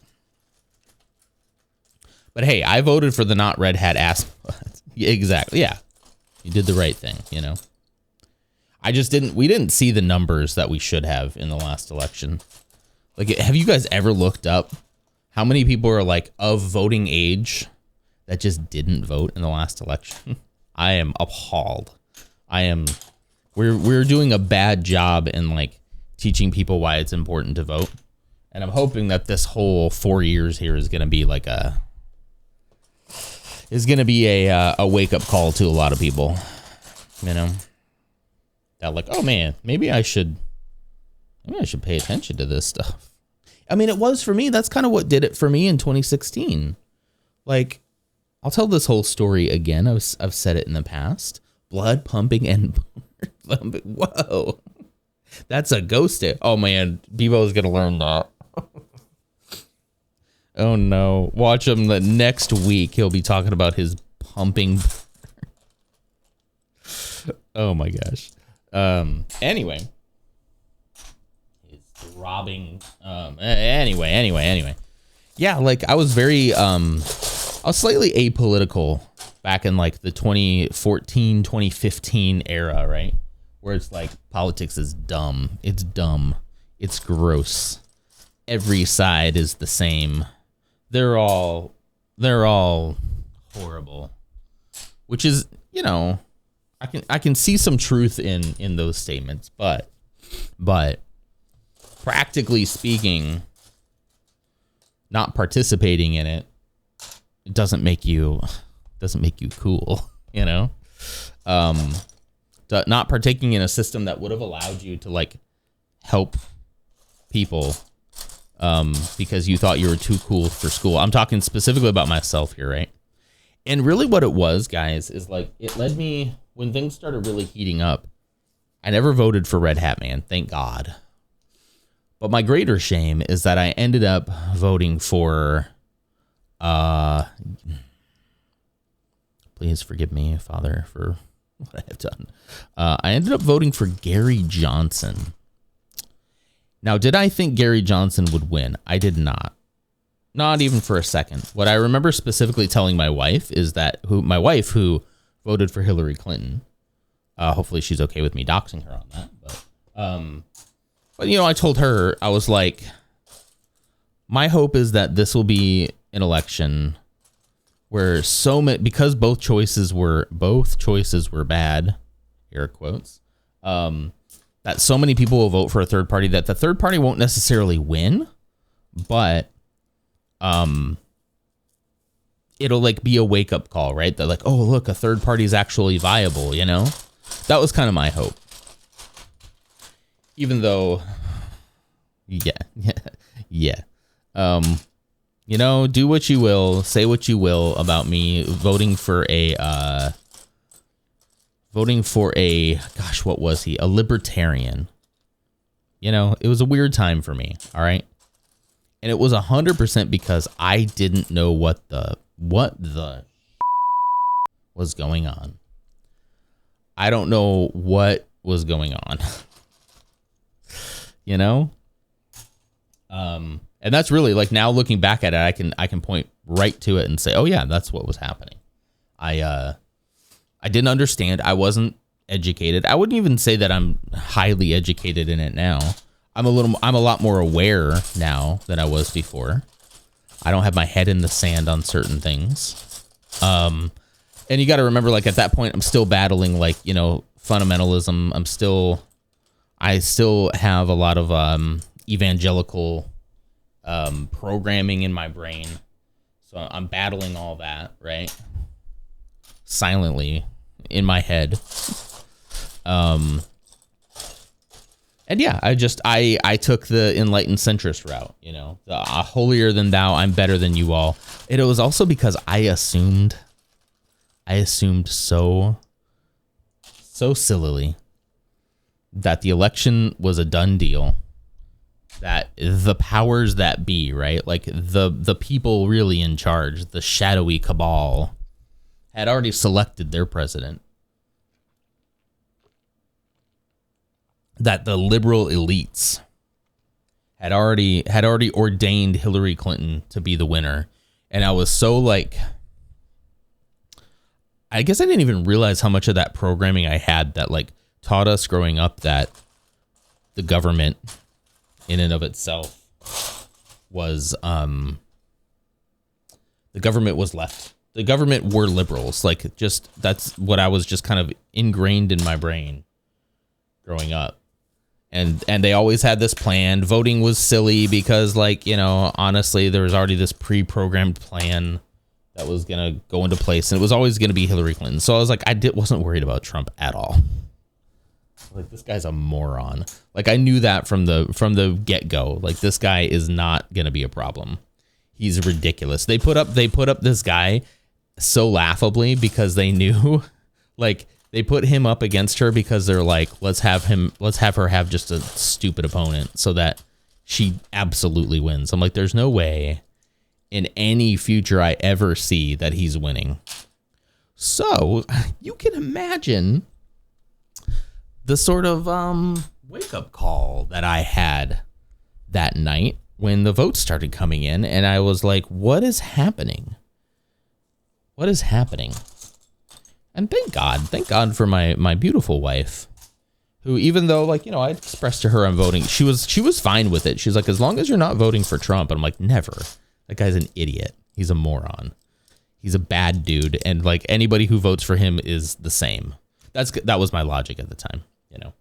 Speaker 1: But hey, I voted for the not red hat ass. Exactly. Yeah. You did the right thing, you know. We didn't see the numbers that we should have in the last election. Like, have you guys ever looked up how many people are, like, of voting age that just didn't vote in the last election? I am appalled. We're doing a bad job in, like, teaching people why it's important to vote. And I'm hoping that this whole 4 years here is going to be like a wake up call to a lot of people, you know, that like, oh man, maybe I should pay attention to this stuff. I mean, it was for me. That's kind of what did it for me in 2016. Like, I'll tell this whole story again. I've said it in the past. Blood pumping and whoa, that's a ghost. Oh man, Bebo's gonna learn that. Oh no, watch him the next week. He'll be talking about his pumping. Oh my gosh. Anyway. Robbing anyway, yeah, like I was very I was slightly apolitical back in like the 2014-2015 era, right, where it's like politics is dumb, it's gross, every side is the same, they're all horrible, which is, you know, I can see some truth in those statements, but practically speaking, not participating in it doesn't make you cool. you know, um, not partaking in a system that would have allowed you to like help people, because you thought you were too cool for school. I'm talking specifically about myself here, right? And really what it was, guys, is like, it led me, when things started really heating up, I never voted for Red Hat Man, thank God. But my greater shame is that I ended up voting for, please forgive me, Father, for what I have done. I ended up voting for Gary Johnson. Now, did I think Gary Johnson would win? I did not. Not even for a second. What I remember specifically telling my wife is that my wife who voted for Hillary Clinton, hopefully she's okay with me doxing her on that. But you know, I told her, I was like, my hope is that this will be an election where so many, because both choices were bad, air quotes, that so many people will vote for a third party that the third party won't necessarily win, but it'll like be a wake up call, right? That like, oh, look, a third party is actually viable, you know? That was kind of my hope. Even though, yeah. You know, do what you will, say what you will about me voting for a, gosh, what was he? A libertarian. You know, it was a weird time for me, all right? And it was 100% because I didn't know what the was going on. I don't know what was going on. You know? And that's really like, now looking back at it, I can point right to it and say, oh yeah, that's what was happening. I didn't understand. I wasn't educated. I wouldn't even say that I'm highly educated in it now. I'm a lot more aware now than I was before. I don't have my head in the sand on certain things. And you got to remember, like, at that point, I'm still battling, like, you know, fundamentalism. I still have a lot of evangelical programming in my brain. So I'm battling all that, right? Silently in my head. And yeah, I took the enlightened centrist route, you know, the holier than thou, I'm better than you all. And it was also because I assumed so sillily that the election was a done deal, that the powers that be, right? Like the people really in charge, the shadowy cabal, had already selected their president. That the liberal elites had already ordained Hillary Clinton to be the winner. And I was so like, I guess I didn't even realize how much of that programming I had that like taught us growing up that the government in and of itself was, the government was left. The government were liberals. Like, just, that's what I was just kind of ingrained in my brain growing up. And they always had this plan. Voting was silly because, like, you know, honestly, there was already this pre-programmed plan that was going to go into place. And it was always going to be Hillary Clinton. So I was like, wasn't worried about Trump at all. Like, this guy's a moron. Like, I knew that from the get-go. Like, this guy is not going to be a problem. He's ridiculous. They put up this guy so laughably because they knew, like, they put him up against her because they're like, let's have her have just a stupid opponent so that she absolutely wins. I'm like, there's no way in any future I ever see that he's winning. So you can imagine the sort of wake up call that I had that night when the votes started coming in, and I was like, what is happening? What is happening? And thank God for my beautiful wife, who, even though, like, you know, I expressed to her I'm voting, she was fine with it. She's like, as long as you're not voting for Trump. And I'm like, never. That guy's an idiot. He's a moron. He's a bad dude. And like, anybody who votes for him is the same. That was my logic at the time, you know?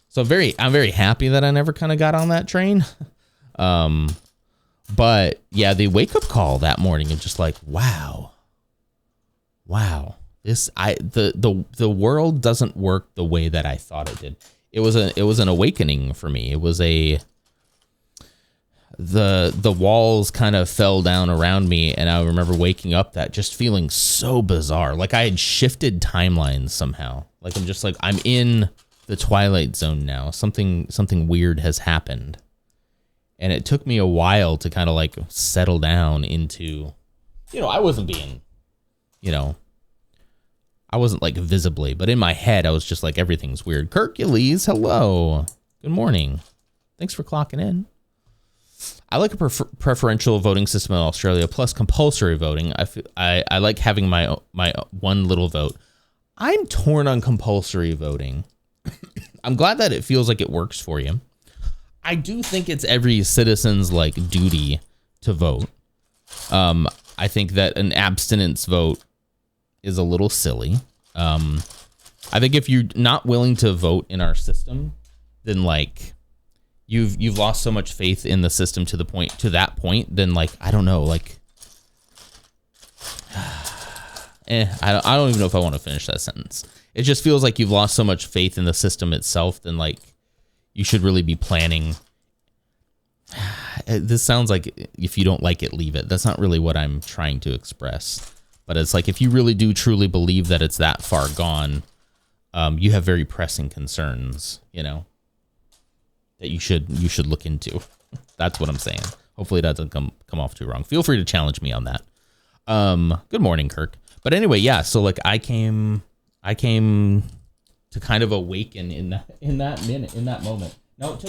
Speaker 1: So I'm very happy that I never kind of got on that train. But yeah, the wake up call that morning is just like, wow. wow, the world doesn't work the way that I thought it did. It was an awakening for me. It was the walls kind of fell down around me, and I remember waking up that just feeling so bizarre, like I had shifted timelines somehow. Like I'm in the Twilight Zone now. Something weird has happened, and it took me a while to kind of like settle down into, I wasn't being, I wasn't like visibly, but in my head I was just like, everything's weird. Hercules, hello, good morning, thanks for clocking in. I like a preferential voting system in Australia plus compulsory voting. I like having my one little vote. I'm torn on compulsory voting. I'm glad that it feels like it works for you. I do think it's every citizen's like duty to vote. I think that an abstinence vote is a little silly. I think if you're not willing to vote in our system, then like you've lost so much faith in the system to that point, then like, I don't know, like, I don't even know if I want to finish that sentence. It just feels like you've lost so much faith in the system itself, then like you should really be planning. This sounds like if you don't like it, leave it. That's not really what I'm trying to express. But it's like, if you really do truly believe that it's that far gone, you have very pressing concerns, that you should look into. That's what I'm saying. Hopefully that doesn't come off too wrong. Feel free to challenge me on that. Good morning, Kirk. But anyway, yeah, so like I came to kind of awaken in that moment. No, it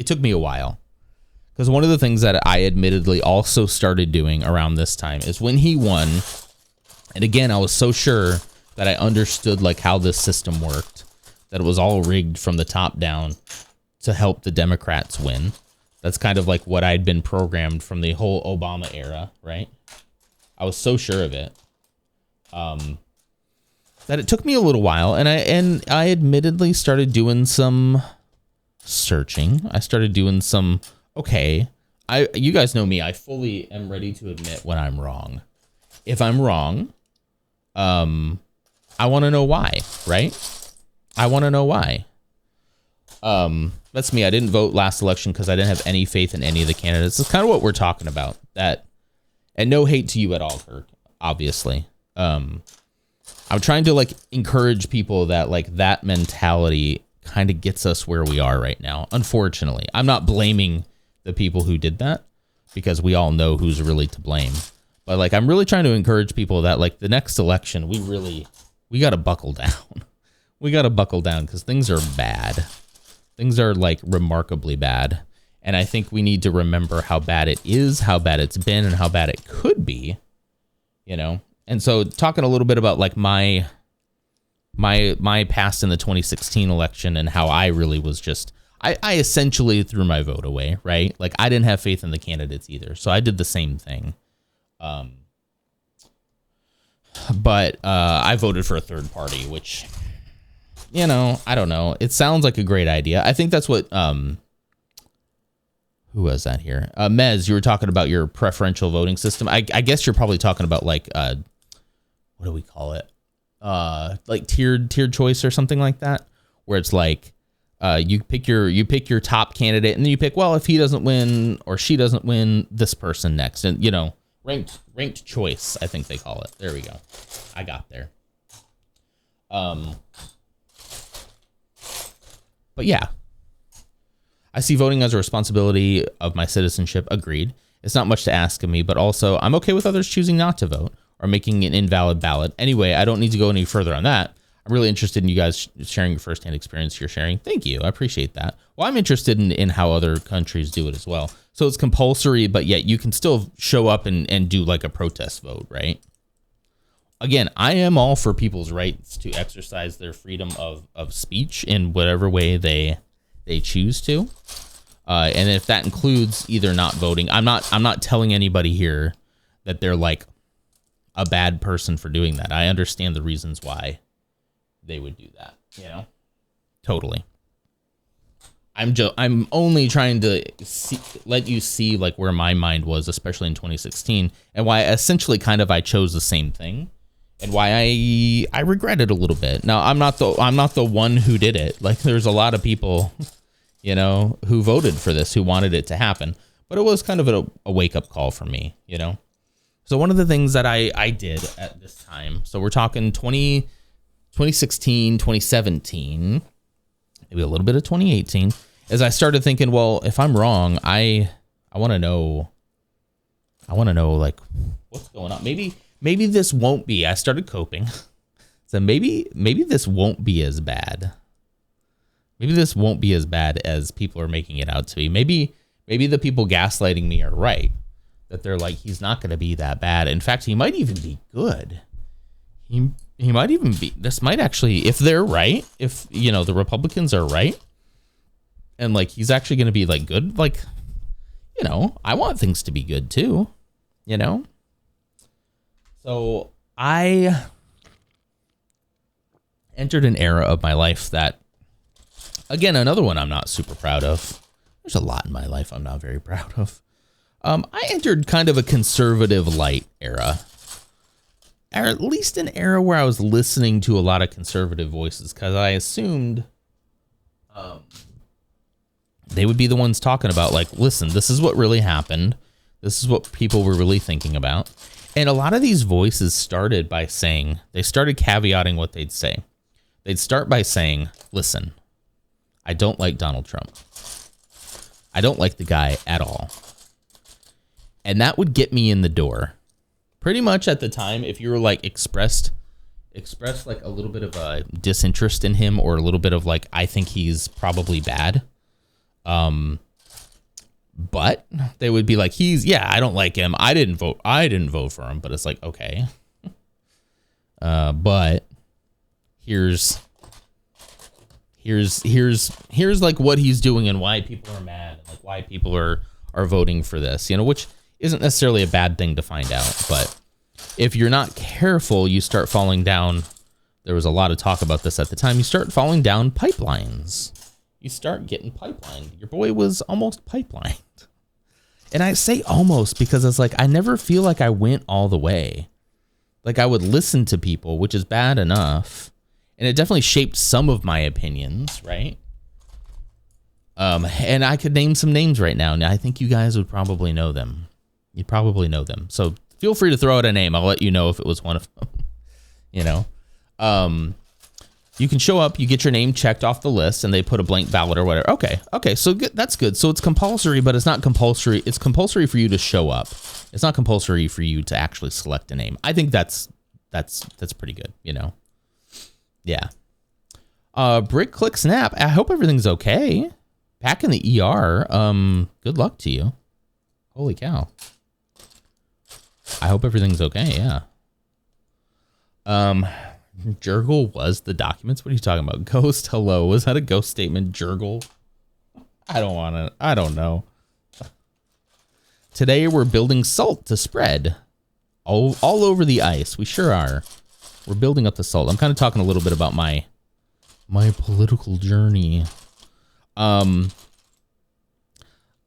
Speaker 1: took me a while. Because one of the things that I admittedly also started doing around this time is when he won, and again, I was so sure that I understood like how this system worked, that it was all rigged from the top down to help the Democrats win. That's kind of like what I'd been programmed from the whole Obama era, right? I was so sure of it. That it took me a little while, and I admittedly started doing some searching. I started doing some, okay, you guys know me, I fully am ready to admit when I'm wrong. If I'm wrong, I want to know why, right? I want to know why. That's me. I didn't vote last election because I didn't have any faith in any of the candidates. It's kind of what we're talking about. That, and no hate to you at all, Kirk, obviously. I'm trying to like encourage people that like that mentality kind of gets us where we are right now. Unfortunately, I'm not blaming the people who did that, because we all know who's really to blame. But like, I'm really trying to encourage people that like the next election, we got to buckle down. We got to buckle down because things are bad. Things are like remarkably bad. And I think we need to remember how bad it is, how bad it's been, and how bad it could be, And so talking a little bit about like my past in the 2016 election and how I really was just, I essentially threw my vote away, right? Like I didn't have faith in the candidates either. So I did the same thing. But I voted for a third party, which, I don't know. It sounds like a great idea. I think that's what, who was that here? Mez, you were talking about your preferential voting system. I guess you're probably talking about like, what do we call it? Like tiered choice or something like that, where it's like, you pick your top candidate, and then you pick, well, if he doesn't win or she doesn't win, this person next, and ranked choice, I think they call it. There we go. I got there. But yeah, I see voting as a responsibility of my citizenship. Agreed. It's not much to ask of me, but also I'm okay with others choosing not to vote or making an invalid ballot. Anyway, I don't need to go any further on that. I'm really interested in you guys sharing your firsthand experience you're sharing. Thank you. I appreciate that. Well, I'm interested in how other countries do it as well. So it's compulsory, but yet you can still show up and do like a protest vote, right? Again, I am all for people's rights to exercise their freedom of speech in whatever way they choose to. And if that includes either not voting, I'm not telling anybody here that they're like a bad person for doing that. I understand the reasons why they would do that, totally. I'm only trying to let you see like where my mind was, especially in 2016, and why essentially kind of I chose the same thing and why I regret it a little bit. Now, I'm not the one who did it. Like, there's a lot of people, you know, who voted for this, who wanted it to happen. But it was kind of a wake-up call for me, you know? So one of the things that I did at this time, so we're talking 2016, 2017, maybe a little bit of 2018, is I started thinking, well, if I'm wrong, I want to know, like, what's going on? Maybe this won't be. I started coping. So maybe this won't be as bad. Maybe this won't be as bad as people are making it out to be. Maybe the people gaslighting me are right. That they're like, he's not going to be that bad. In fact, he might even be good. He might even be, this might actually, if they're right, if, you know, the Republicans are right, and like, he's actually going to be like good, like, you know, I want things to be good too, you know? So I entered an era of my life that, again, another one I'm not super proud of. There's a lot in my life I'm not very proud of. I entered kind of a conservative light era, or at least an era where I was listening to a lot of conservative voices, because I assumed they would be the ones talking about, like, listen, this is what really happened. This is what people were really thinking about. And a lot of these voices started by saying, they started caveating what they'd say. They'd start by saying, listen, I don't like Donald Trump. I don't like the guy at all. And that would get me in the door. Pretty much at the time, if you were like expressed like a little bit of a disinterest in him, or a little bit of like, I think he's probably bad. But they would be like, I don't like him. I didn't vote for him, but it's like, okay. But here's like what he's doing and why people are mad, and like why people are voting for this, you know, which isn't necessarily a bad thing to find out. But if you're not careful, you start falling down. There was a lot of talk about this at the time. You start falling down pipelines. You start getting pipelined. Your boy was almost pipelined. And I say almost because it's like, I never feel like I went all the way. Like, I would listen to people, which is bad enough. And it definitely shaped some of my opinions, right? And I could name some names right now. And I think you guys would probably know them. You'd probably know them. So feel free to throw out a name. I'll let you know if it was one of them. You know? You can show up, you get your name checked off the list, and they put a blank ballot or whatever. Okay, so that's good. So it's compulsory, but it's not compulsory. It's compulsory for you to show up. It's not compulsory for you to actually select a name. I think that's pretty good, you know? Yeah. Brick Click Snap, I hope everything's okay. Back in the ER, good luck to you. Holy cow. I hope everything's okay, yeah. Jurgle was the documents. What are you talking about? Ghost, hello. Was that a ghost statement? Jurgle? I don't know. Today we're building salt to spread all over the ice. We sure are. We're building up the salt. I'm kind of talking a little bit about my political journey.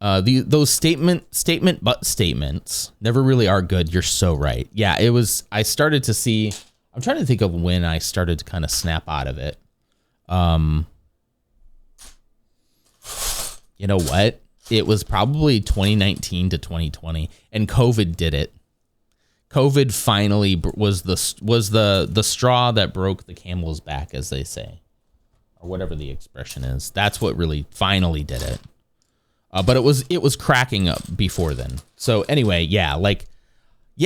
Speaker 1: Those statement but statements never really are good. You're so right. Yeah, it was, I started to see, I'm trying to think of when I started to kind of snap out of it. You know what? It was probably 2019 to 2020, and COVID did it. COVID finally was the straw that broke the camel's back, as they say, or whatever the expression is. That's what really finally did it. But it was cracking up before then. So anyway, yeah,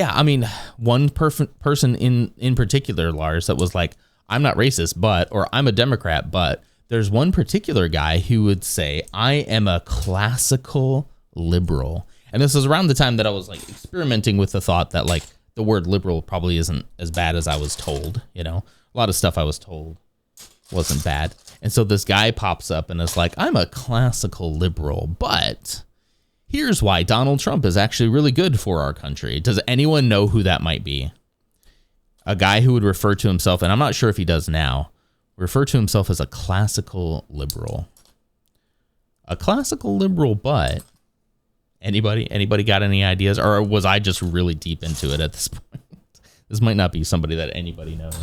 Speaker 1: I mean, one person in particular, Lars, that was like, I'm not racist, but, or I'm a Democrat, but there's one particular guy who would say, I am a classical liberal. And this is around the time that I was like experimenting with the thought that like the word liberal probably isn't as bad as I was told, you know, a lot of stuff I was told wasn't bad. And so this guy pops up and is like, I'm a classical liberal, but here's why Donald Trump is actually really good for our country. Does anyone know who that might be? A guy who would refer to himself, and I'm not sure if he does now, refer to himself as a classical liberal. A classical liberal, but anybody got any ideas? Or was I just really deep into it at this point? This might not be somebody that anybody knows.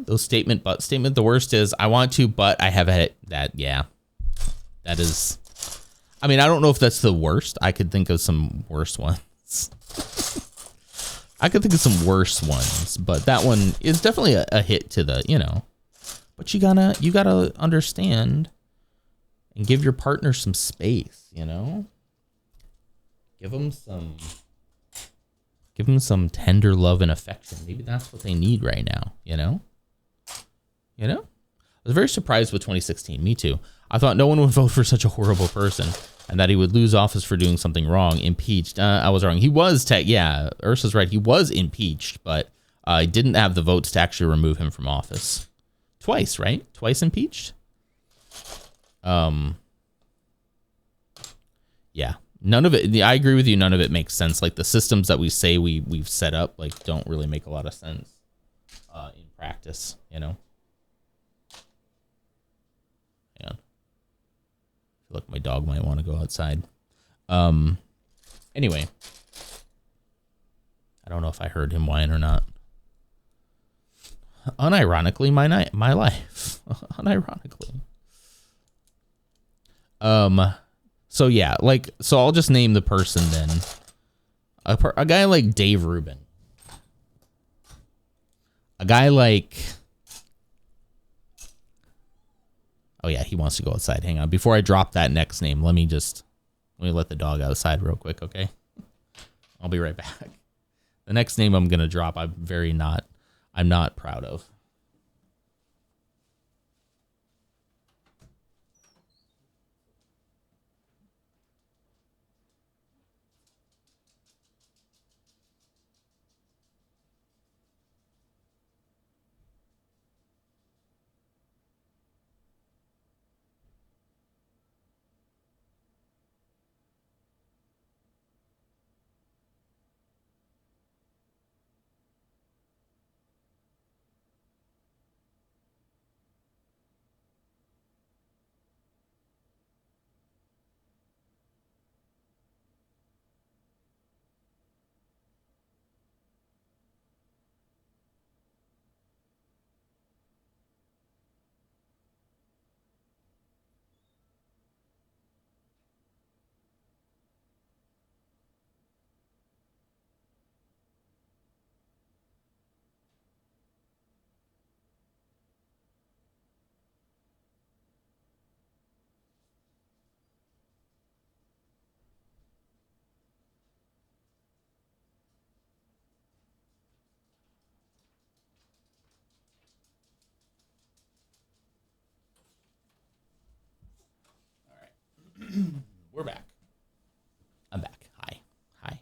Speaker 1: Those statement, but statement. The worst is I want to, but I have it. That, yeah, that is. I mean, I don't know if that's the worst. I could think of some worse ones. I could think of some worse ones, but that one is definitely a hit to the, you know. But you gotta understand and give your partner some space, you know. Give them tender love and affection. Maybe that's what they need right now, you know? You know? I was very surprised with 2016. Me too. I thought no one would vote for such a horrible person and that he would lose office for doing something wrong. Impeached. I was wrong. He was, yeah, Ursa's right. He was impeached, but I didn't have the votes to actually remove him from office. Twice, right? Twice impeached? Yeah. None of it, I agree with you, none of it makes sense. Like the systems that we say we've set up, like don't really make a lot of sense in practice, you know? Hang on. I feel like my dog might want to go outside. Anyway. I don't know if I heard him whine or not. Unironically, my life. Unironically. So yeah, like, so I'll just name the person then. A guy like Dave Rubin. A guy like... Oh yeah, he wants to go outside. Hang on. Before I drop that next name, let me let the dog outside real quick, okay? I'll be right back. The next name I'm going to drop, I'm not proud of. We're back. I'm back. Hi.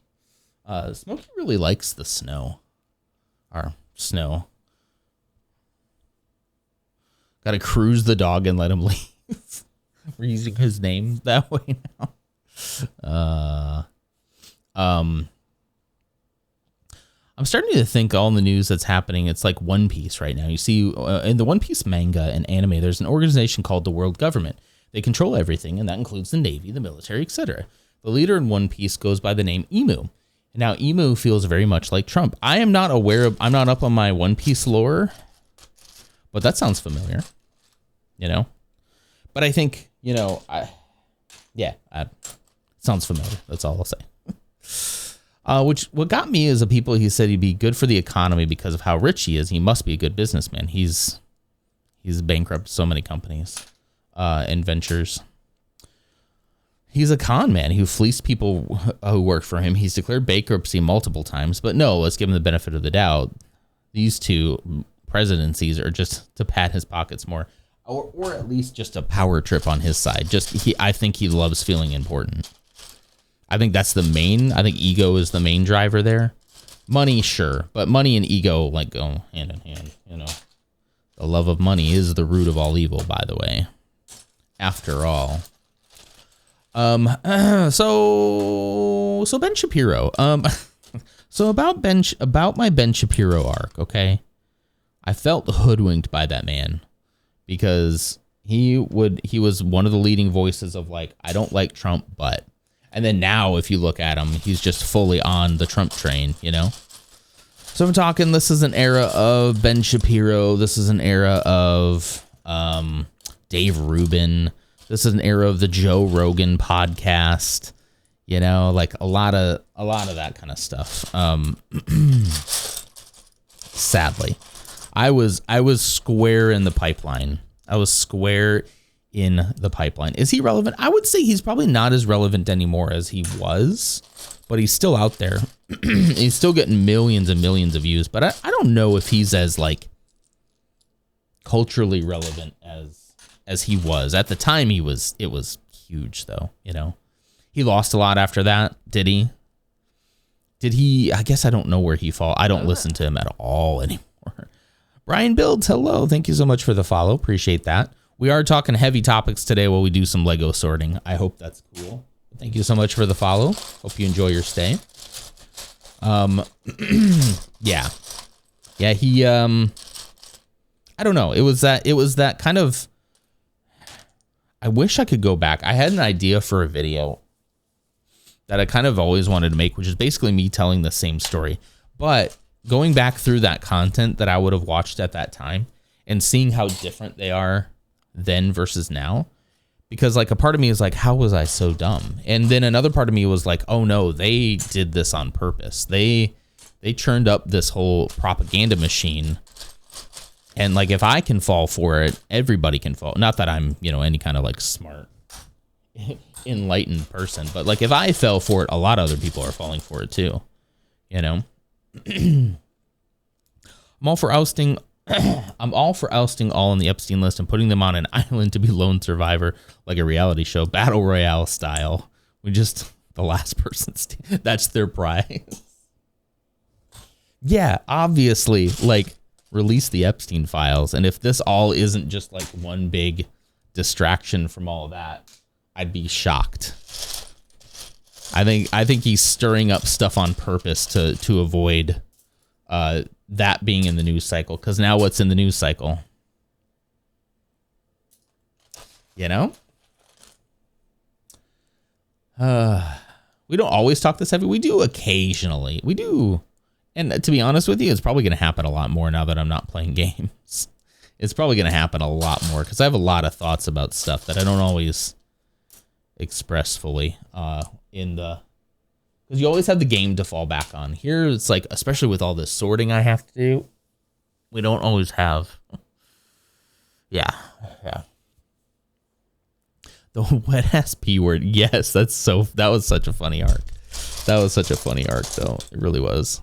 Speaker 1: Smokey really likes the snow. Our snow. Gotta cruise the dog and let him leave. We're using his name that way now. I'm starting to think all the news that's happening, it's like One Piece right now. You see, in the One Piece manga and anime, there's an organization called the World Government. They control everything, and that includes the Navy, the military, etc. The leader in One Piece goes by the name Emu. Now, Emu feels very much like Trump. I'm not up on my One Piece lore, but that sounds familiar, you know? But I think, you know, it sounds familiar. That's all I'll say. What got me is the people he said he'd be good for the economy because of how rich he is. He must be a good businessman. He's bankrupt so many companies and ventures. He's a con man who fleeced people who work for him. He's declared bankruptcy multiple times, but no, let's give him the benefit of the doubt. These two presidencies are just to pad his pockets more, or at least just a power trip on his side. I think he loves feeling important. I think that's the main. I think ego is the main driver there. Money, sure, but money and ego like go hand in hand. You know, the love of money is the root of all evil. By the way, after all. So Ben Shapiro. So about my Ben Shapiro arc. Okay, I felt hoodwinked by that man because he was one of the leading voices of like, I don't like Trump, but. And then now, if you look at him, he's just fully on the Trump train, you know? So I'm talking, this is an era of Ben Shapiro. This is an era of Dave Rubin. This is an era of the Joe Rogan podcast. You know, like a lot of that kind of stuff. Sadly, I was square in the pipeline. Is he relevant? I would say he's probably not as relevant anymore as he was, but he's still out there. He's still getting millions and millions of views, but I don't know if he's as like culturally relevant as he was. At the time it was huge though, you know. He lost a lot after that, did he? I guess I don't know where he fall. I don't listen to him at all anymore. Brian Builds, hello. Thank you so much for the follow. Appreciate that. We are talking heavy topics today while we do some Lego sorting. I hope that's cool. Thank you so much for the follow. Hope you enjoy your stay. Yeah, he, I don't know. It was that kind of, I wish I could go back. I had an idea for a video that I kind of always wanted to make, which is basically me telling the same story, but going back through that content that I would have watched at that time and seeing how different they are then versus now, because like a part of me is like, how was I so dumb? And then another part of me was like, oh no, they did this on purpose. They churned up this whole propaganda machine. And like, if I can fall for it, everybody can fall. Not that I'm, you know, any kind of like smart, enlightened person, but like if I fell for it, a lot of other people are falling for it too, you know. I'm all for ousting all on the Epstein list and putting them on an island to be lone survivor, like a reality show, battle royale style. The last person, that's their prize. Yeah, obviously, like, release the Epstein files, and if this all isn't just like one big distraction from all of that, I'd be shocked. I think he's stirring up stuff on purpose to avoid that being in the news cycle, because now what's in the news cycle? You know? We don't always talk this heavy. We do occasionally. We do. And to be honest with you, it's probably going to happen a lot more now that I'm not playing games. It's probably going to happen a lot more because I have a lot of thoughts about stuff that I don't always express fully because you always have the game to fall back on. Here, it's like, especially with all this sorting I have to do, we don't always have. Yeah. The wet ass P word. Yes, that was such a funny arc. That was such a funny arc, though. It really was.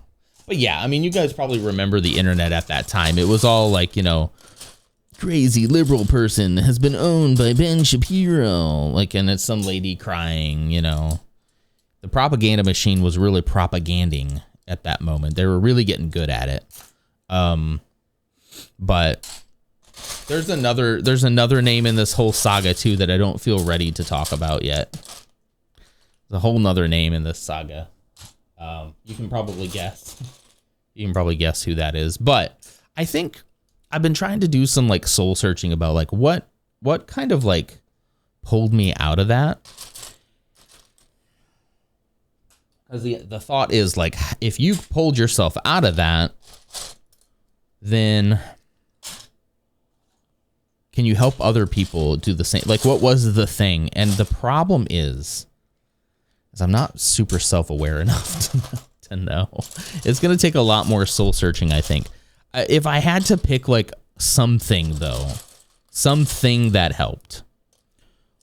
Speaker 1: But yeah, I mean, you guys probably remember the internet at that time. It was all like, you know, crazy liberal person has been owned by Ben Shapiro. Like, and it's some lady crying, you know. The propaganda machine was really propaganding at that moment. They were really getting good at it. But there's another name in this whole saga too that I don't feel ready to talk about yet. There's a whole nother name in this saga. You can probably guess. You can probably guess who that is. But I think I've been trying to do some like soul searching about like what kind of like pulled me out of that. Because the thought is like, if you pulled yourself out of that, then can you help other people do the same? Like, what was the thing? And the problem is I'm not super self-aware enough to know. It's going to take a lot more soul searching, I think. If I had to pick like something, though, something that helped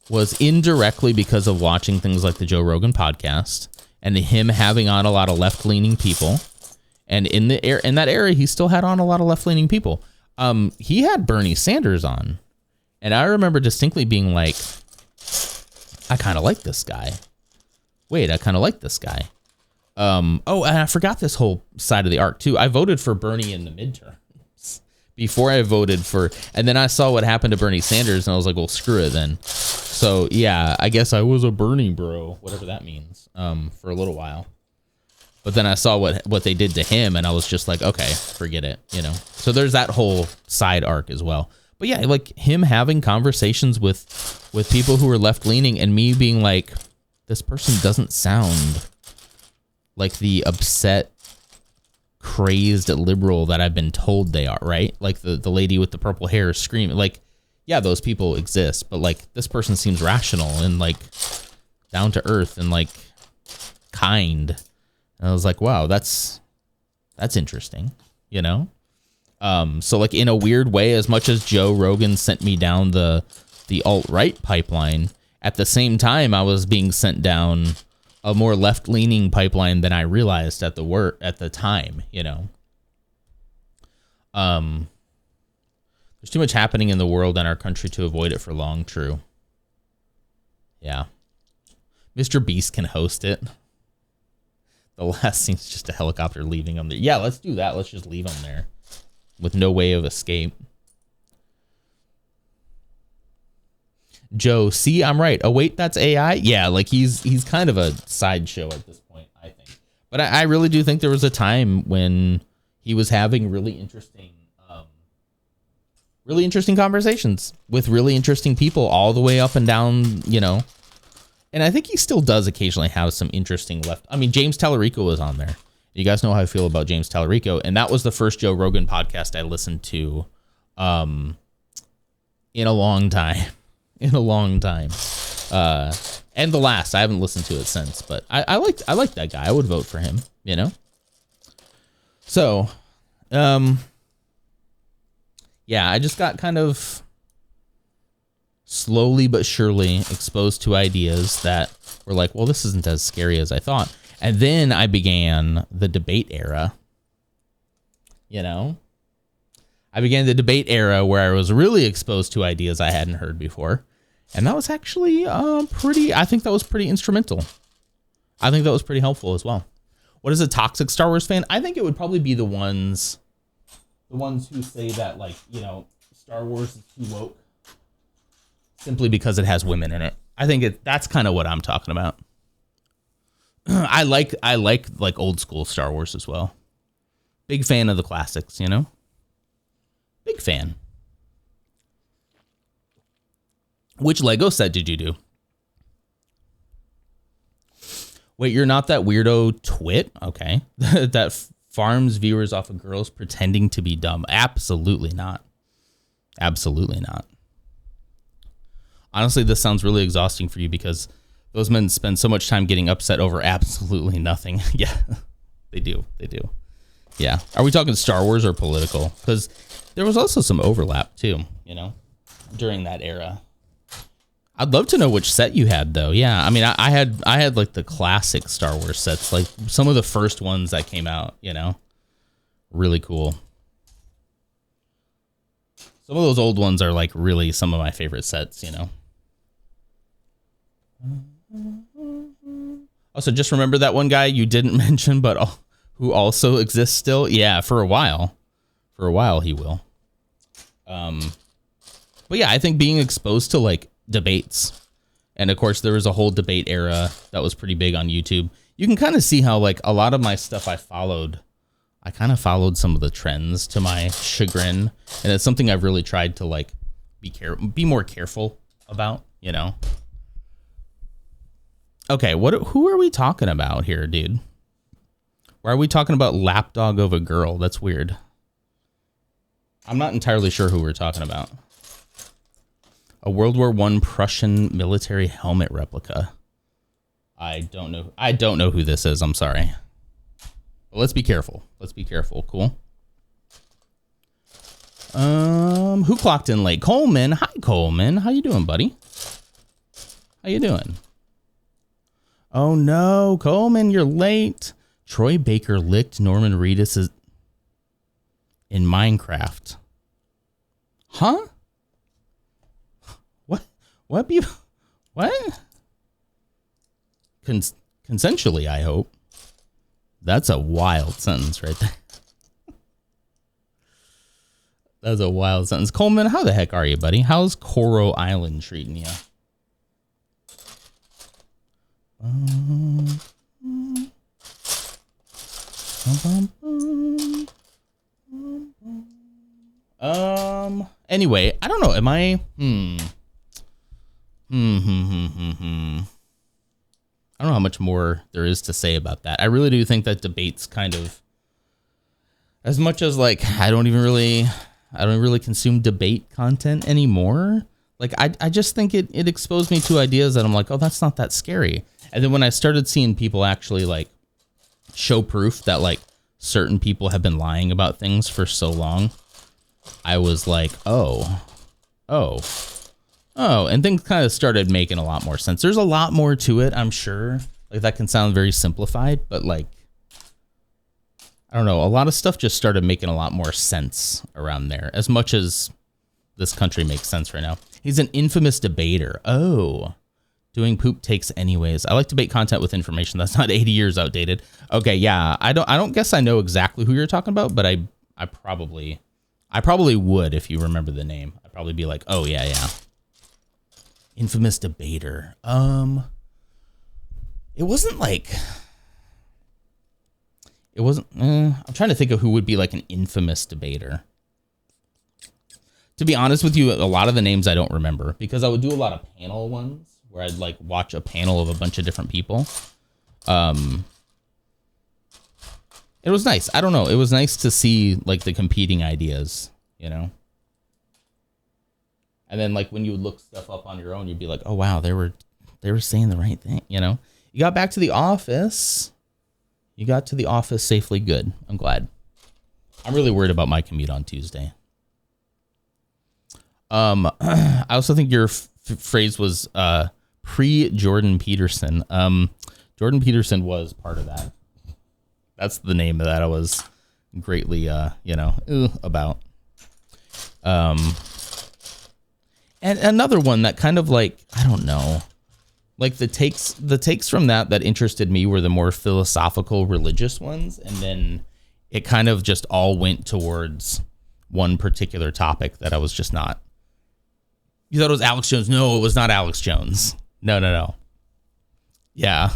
Speaker 1: was indirectly because of watching things like the Joe Rogan podcast and him having on a lot of left-leaning people. And in that era, he still had on a lot of left-leaning people. He had Bernie Sanders on. And I remember distinctly being like, I kind of like this guy. Wait, I kind of like this guy. Oh, and I forgot this whole side of the arc, too. I voted for Bernie in the midterms before I voted for... And then I saw what happened to Bernie Sanders, and I was like, well, screw it then. So, yeah, I guess I was a Bernie bro, whatever that means, for a little while. But then I saw what they did to him, and I was just like, okay, forget it, you know? So there's that whole side arc as well. But yeah, like him having conversations with people who are left-leaning and me being like, this person doesn't sound like the upset, crazed liberal that I've been told they are, right? Like the lady with the purple hair screaming. Like, yeah, those people exist, but like this person seems rational and like down to earth and like kind. And I was like, wow, that's interesting, you know? So like in a weird way, as much as Joe Rogan sent me down the alt-right pipeline, at the same time I was being sent down a more left-leaning pipeline than I realized at the time, you know. There's too much happening in the world and our country to avoid it for long. True. Yeah. Mr. Beast can host it. The last scene's just a helicopter leaving him there. Yeah, let's do that. Let's just leave him there with no way of escape. Joe, see, I'm right. Oh, wait, that's AI? Yeah, like he's kind of a sideshow at this point, I think. But I really do think there was a time when he was having really interesting conversations with really interesting people all the way up and down, you know. And I think he still does occasionally have some interesting left. I mean, James Tallarico was on there. You guys know how I feel about James Tallarico. And that was the first Joe Rogan podcast I listened to in a long time. And the last, I haven't listened to it since, but I like that guy. I would vote for him, you know? So, yeah, I just got kind of slowly but surely exposed to ideas that were like, well, this isn't as scary as I thought. And then I began the debate era, you know? I began the debate era where I was really exposed to ideas I hadn't heard before. And that was actually I think that was pretty instrumental. I think that was pretty helpful as well. What is a toxic Star Wars fan? I think it would probably be the ones who say that, like, you know, Star Wars is too woke simply because it has women in it. I think that's kind of what I'm talking about. I like old school Star Wars as well. Big fan of the classics, you know? Big fan. Which Lego set did you do? Wait, you're not that weirdo twit? Okay. That farms viewers off of girls pretending to be dumb. Absolutely not. Absolutely not. Honestly, this sounds really exhausting for you because those men spend so much time getting upset over absolutely nothing. Yeah, they do. Yeah. Are we talking Star Wars or political? Because there was also some overlap too, you know, during that era. I'd love to know which set you had though. Yeah, I mean, I had like the classic Star Wars sets, like some of the first ones that came out, you know, really cool. Some of those old ones are like really some of my favorite sets, you know. Also, just remember that one guy you didn't mention, but who also exists still. Yeah, for a while he will. But yeah, I think being exposed to like debates, and of course there was a whole debate era that was pretty big on YouTube. You can kind of see how like a lot of my stuff I kind of followed some of the trends to my chagrin, and it's something I've really tried to like be more careful about, you know. Okay, who are we talking about here, dude? Why are we talking about lapdog of a girl? That's weird. I'm not entirely sure who we're talking about. A World War I Prussian military helmet replica. I don't know who this is. I'm sorry. But let's be careful. Cool. Who clocked in late? Coleman. Hi, Coleman. How you doing, buddy? How you doing? Oh no, Coleman, you're late. Troy Baker licked Norman Reedus in Minecraft. Huh? What people? What? Consensually, I hope. That's a wild sentence right there. That's a wild sentence. Coleman, how the heck are you, buddy? How's Coral Island treating you? Anyway, I don't know. Am I? I don't know how much more there is to say about that. I really do think that debate's kind of, as much as like I don't really consume debate content anymore. Like I just think it exposed me to ideas that I'm like, oh, that's not that scary. And then when I started seeing people actually like show proof that like certain people have been lying about things for so long, I was like, oh, and things kind of started making a lot more sense. There's a lot more to it, I'm sure. Like that can sound very simplified, but like, I don't know, a lot of stuff just started making a lot more sense around there, as much as this country makes sense right now. He's an infamous debater. Oh, doing poop takes anyways. I like debate content with information that's not 80 years outdated. Okay, yeah, I don't guess I know exactly who you're talking about, but I probably would if you remember the name. I'd probably be like, oh yeah. Infamous debater. It wasn't like, it wasn't, I'm trying to think of who would be like an infamous debater. To be honest with you, a lot of the names I don't remember because I would do a lot of panel ones where I'd like watch a panel of a bunch of different people. It was nice. I don't know. It was nice to see like the competing ideas, you know? And then like when you would look stuff up on your own, you'd be like, oh wow, they were saying the right thing, you know? You got back to the office. You got to the office safely. Good. I'm glad. I'm really worried about my commute on Tuesday. I also think your phrase was pre-Jordan Peterson. Jordan Peterson was part of that. That's the name of that I was greatly, about. And another one that kind of like, I don't know, like the takes from that interested me were the more philosophical religious ones. And then it kind of just all went towards one particular topic that I was just not. You thought it was Alex Jones. No, it was not Alex Jones. No. Yeah.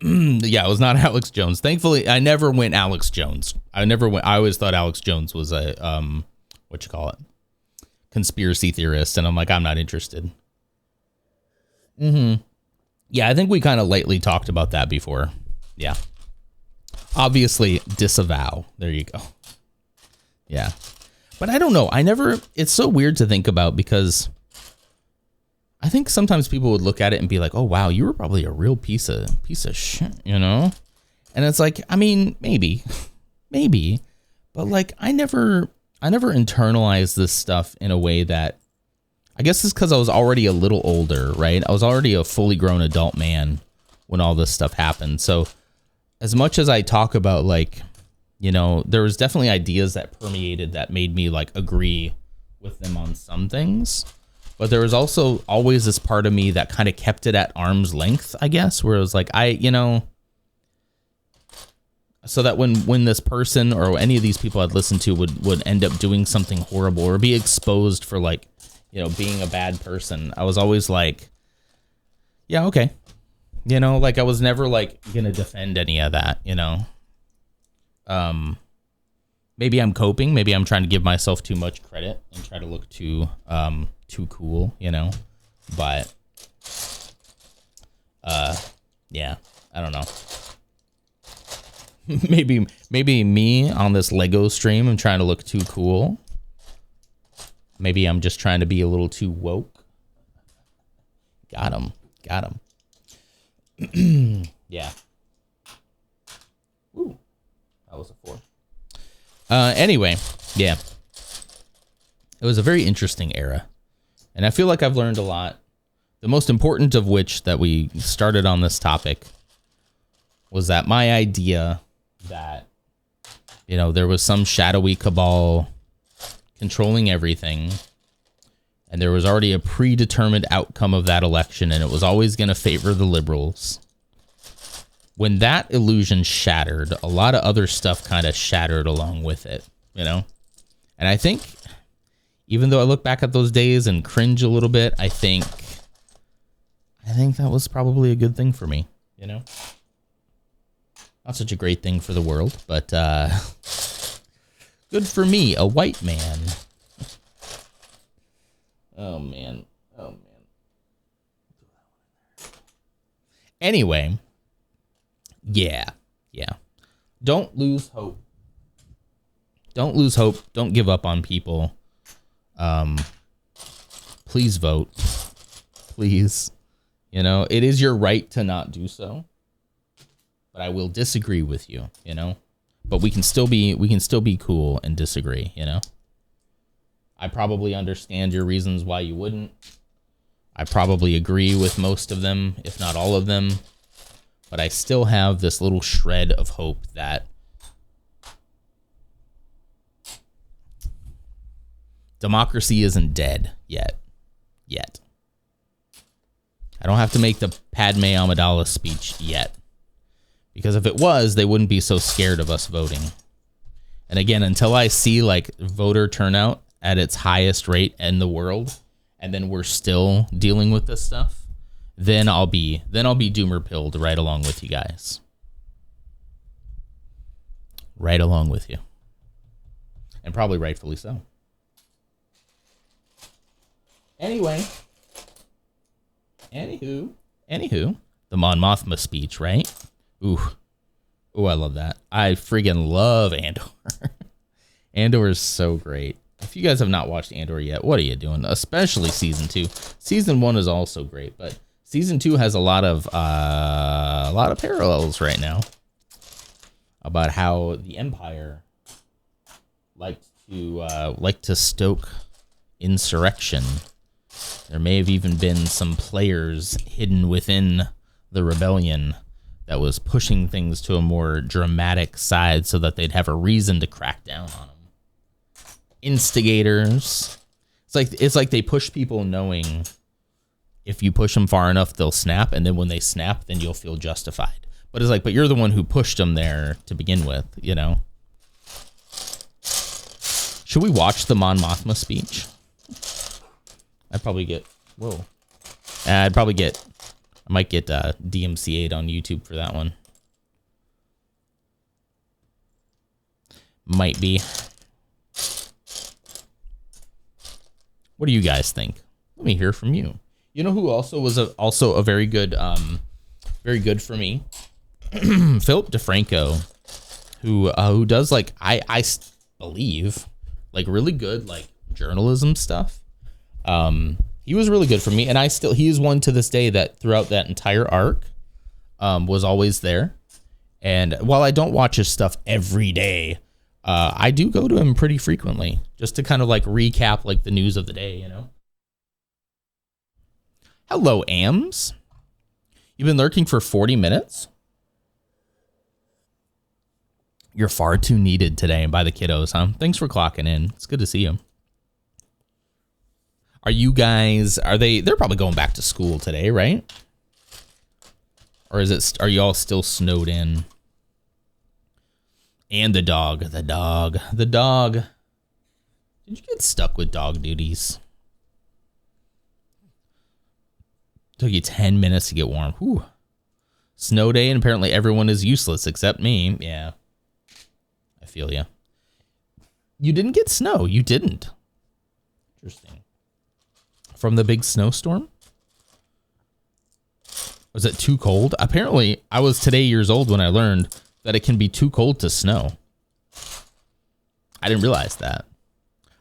Speaker 1: Yeah, it was not Alex Jones. Thankfully, I never went Alex Jones. I always thought Alex Jones was a, conspiracy theorist. And I'm like, I'm not interested. Yeah, I think we kind of lightly talked about that before. Yeah. Obviously, disavow. There you go. Yeah. But I don't know. It's so weird to think about because I think sometimes people would look at it and be like, oh, wow, you were probably a real piece of shit, you know? And it's like, I mean, maybe, but like, I never internalized this stuff in a way that, I guess it's because I was already a little older, right? I was already a fully grown adult man when all this stuff happened. So as much as I talk about like, you know, there was definitely ideas that permeated that made me like agree with them on some things. But there was also always this part of me that kind of kept it at arm's length, I guess, where it was like, so that when this person or any of these people I'd listen to would end up doing something horrible or be exposed for like, you know, being a bad person, I was always like, yeah, okay. You know, like I was never like going to defend any of that, you know. Maybe I'm coping. Maybe I'm trying to give myself too much credit and try to look too cool, you know, but, yeah, I don't know. maybe me on this Lego stream, I'm trying to look too cool. Maybe I'm just trying to be a little too woke. Got him. Yeah. Ooh, that was a 4. Anyway, yeah. It was a very interesting era. And I feel like I've learned a lot. The most important of which that we started on this topic was that my idea that, you know, there was some shadowy cabal controlling everything. And there was already a predetermined outcome of that election. And it was always going to favor the liberals. When that illusion shattered, a lot of other stuff kind of shattered along with it, you know? And I think, even though I look back at those days and cringe a little bit, I think that was probably a good thing for me, you know? Not such a great thing for the world, but good for me, a white man. Oh, man. Anyway, yeah. Don't lose hope. Don't lose hope. Don't give up on people. Please vote. Please. You know, it is your right to not do so. But I will disagree with you, you know? But we can still be cool and disagree, you know? I probably understand your reasons why you wouldn't. I probably agree with most of them, if not all of them. But I still have this little shred of hope that democracy isn't dead yet. I don't have to make the Padme Amidala speech yet. Because if it was, they wouldn't be so scared of us voting. And again, until I see like voter turnout at its highest rate in the world, and then we're still dealing with this stuff, then I'll be doomer pilled right along with you guys. Right along with you. And probably rightfully so. Anyway. Anywho, the Mon Mothma speech, right? Ooh, I love that. I friggin' love Andor. Andor is so great. If you guys have not watched Andor yet, what are you doing? Especially season 2. Season 1 is also great, but season 2 has a lot of parallels right now about how the Empire liked to stoke insurrection. There may have even been some players hidden within the rebellion that was pushing things to a more dramatic side so that they'd have a reason to crack down on them. Instigators. It's like they push people knowing if you push them far enough, they'll snap. And then when they snap, then you'll feel justified. But it's like, but you're the one who pushed them there to begin with, you know? Should we watch the Mon Mothma speech? I might get DMCA'd on YouTube for that one. Might be. What do you guys think? Let me hear from you. You know who also was a very good for me? Philip DeFranco, who does like I believe like really good like journalism stuff. He was really good for me, and he is one to this day that throughout that entire arc was always there. And while I don't watch his stuff every day, I do go to him pretty frequently just to kind of like recap like the news of the day, you know. Hello, Ams. You've been lurking for 40 minutes? You're far too needed today by the kiddos, huh? Thanks for clocking in. It's good to see you. Are you guys, they're probably going back to school today, right? Or are you all still snowed in? And the dog. Did you get stuck with dog duties? Took you 10 minutes to get warm. Whew. Snow day, and apparently everyone is useless except me. Yeah. I feel you. You didn't get snow. You didn't. Interesting. From the big snowstorm? Was it too cold? Apparently, I was today years old when I learned that it can be too cold to snow. I didn't realize that.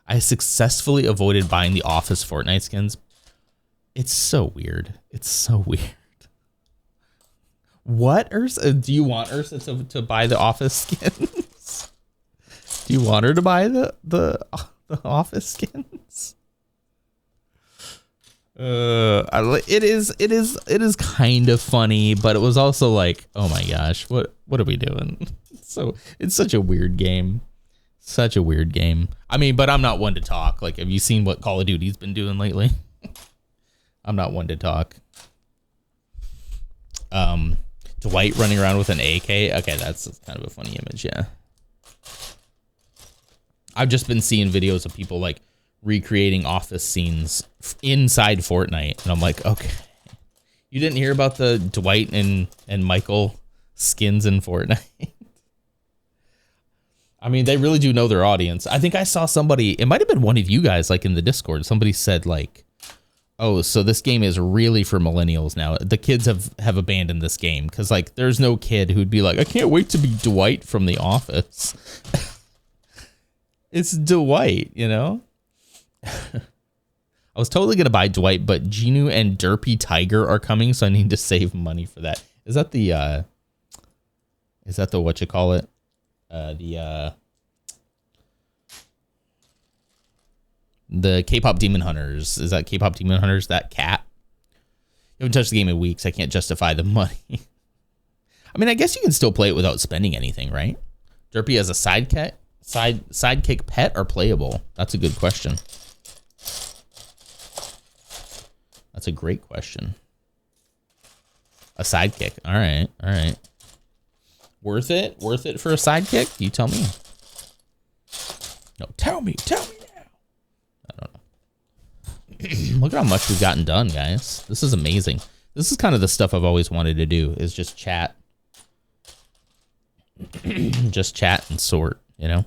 Speaker 1: I successfully avoided buying the Office Fortnite skins. It's so weird. What, Ursa? Do you want Ursa to buy the Office skins? Do you want her to buy the Office skins? It is kind of funny, but it was also like, oh my gosh, what are we doing? So it's such a weird game. I mean, but I'm not one to talk. Like, have you seen what Call of Duty's been doing lately? I'm not one to talk. Dwight running around with an AK. Okay, that's kind of a funny image, yeah. I've just been seeing videos of people like recreating office scenes inside Fortnite, and I'm like, okay, you didn't hear about the Dwight and Michael skins in Fortnite? I mean, they really do know their audience. I think I saw somebody, it might have been one of you guys, like in the Discord, somebody said like, Oh, so this game is really for millennials now. The kids have abandoned this game because, like, there's no kid who'd be like, I can't wait to be Dwight from The Office. It's Dwight, you know? I was totally going to buy Dwight, but Genu and Derpy Tiger are coming, so I need to save money for that. Is that the whatchamacallit? The K-pop Demon Hunters. Is that K-pop Demon Hunters? That cat? You haven't touched the game in weeks. I can't justify the money. I mean, I guess you can still play it without spending anything, right? Derpy as a sidekick pet or playable? That's a good question. That's a great question. A sidekick. All right. All right. Worth it? Worth it for a sidekick? You tell me. No, tell me now. I don't know. Look at how much we've gotten done, guys. This is amazing. This is kind of the stuff I've always wanted to do, is just chat. Just chat and sort, you know?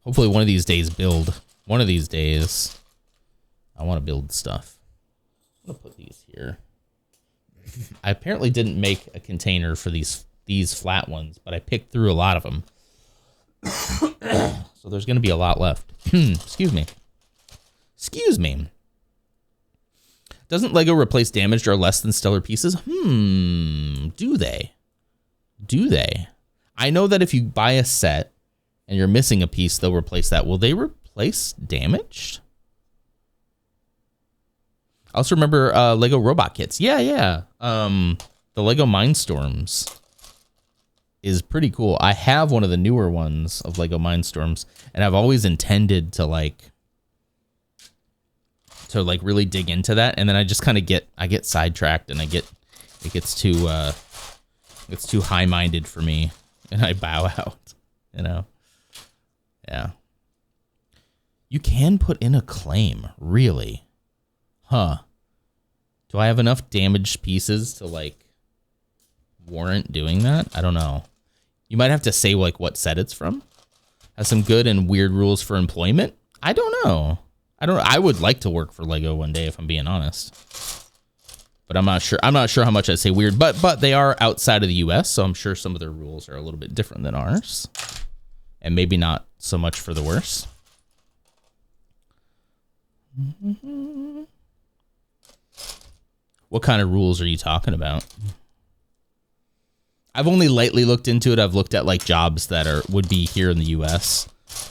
Speaker 1: Hopefully one of these days build. One of these days, I want to build stuff. I'm going to put these here. I apparently didn't make a container for these flat ones, but I picked through a lot of them. So there's going to be a lot left. Excuse me. Excuse me. Doesn't Lego replace damaged or less than stellar pieces? Do they? Do they? I know that if you buy a set and you're missing a piece, they'll replace that. Will they replace damaged? I also remember Lego robot kits. Yeah. The Lego Mindstorms is pretty cool. I have one of the newer ones of Lego Mindstorms, and I've always intended to like really dig into that, and then I just kind of get sidetracked, and it gets too high-minded for me, and I bow out, you know. Yeah. You can put in a claim, really? Huh. Do I have enough damaged pieces to like warrant doing that? I don't know. You might have to say like what set it's from. Has some good and weird rules for employment. I don't know. I would like to work for Lego one day if I'm being honest. But I'm not sure. I'm not sure how much I say weird, but they are outside of the US, so I'm sure some of their rules are a little bit different than ours. And maybe not so much for the worse. What kind of rules are you talking about? I've only lightly looked into it. I've looked at like jobs that would be here in the US.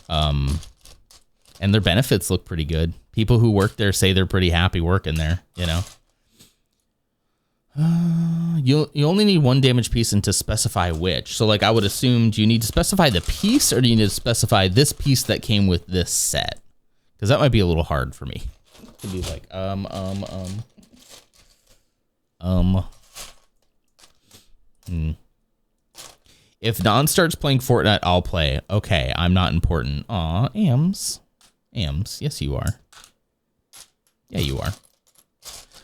Speaker 1: And their benefits look pretty good. People who work there say they're pretty happy working there, you know. You only need one damaged piece and to specify which. So like I would assume, do you need to specify the piece or do you need to specify this piece that came with this set? Because that might be a little hard for me. To be like, If Don starts playing Fortnite, I'll play. Okay, I'm not important. Aw, Ams. Yes, you are. Yeah, you are.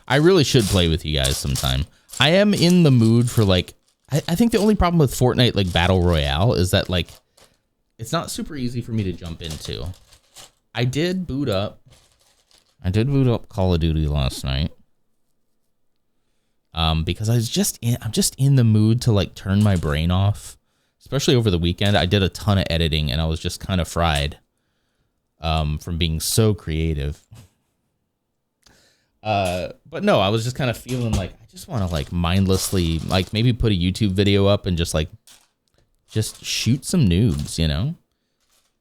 Speaker 1: I really should play with you guys sometime. I am in the mood for like, I think the only problem with Fortnite like Battle Royale is that like, it's not super easy for me to jump into. I did boot up Call of Duty last night. Because I'm just in the mood to like turn my brain off, especially over the weekend. I did a ton of editing and I was just kind of fried, from being so creative. But no, I was just kind of feeling like I just want to like mindlessly, like maybe put a YouTube video up and just shoot some noobs, you know?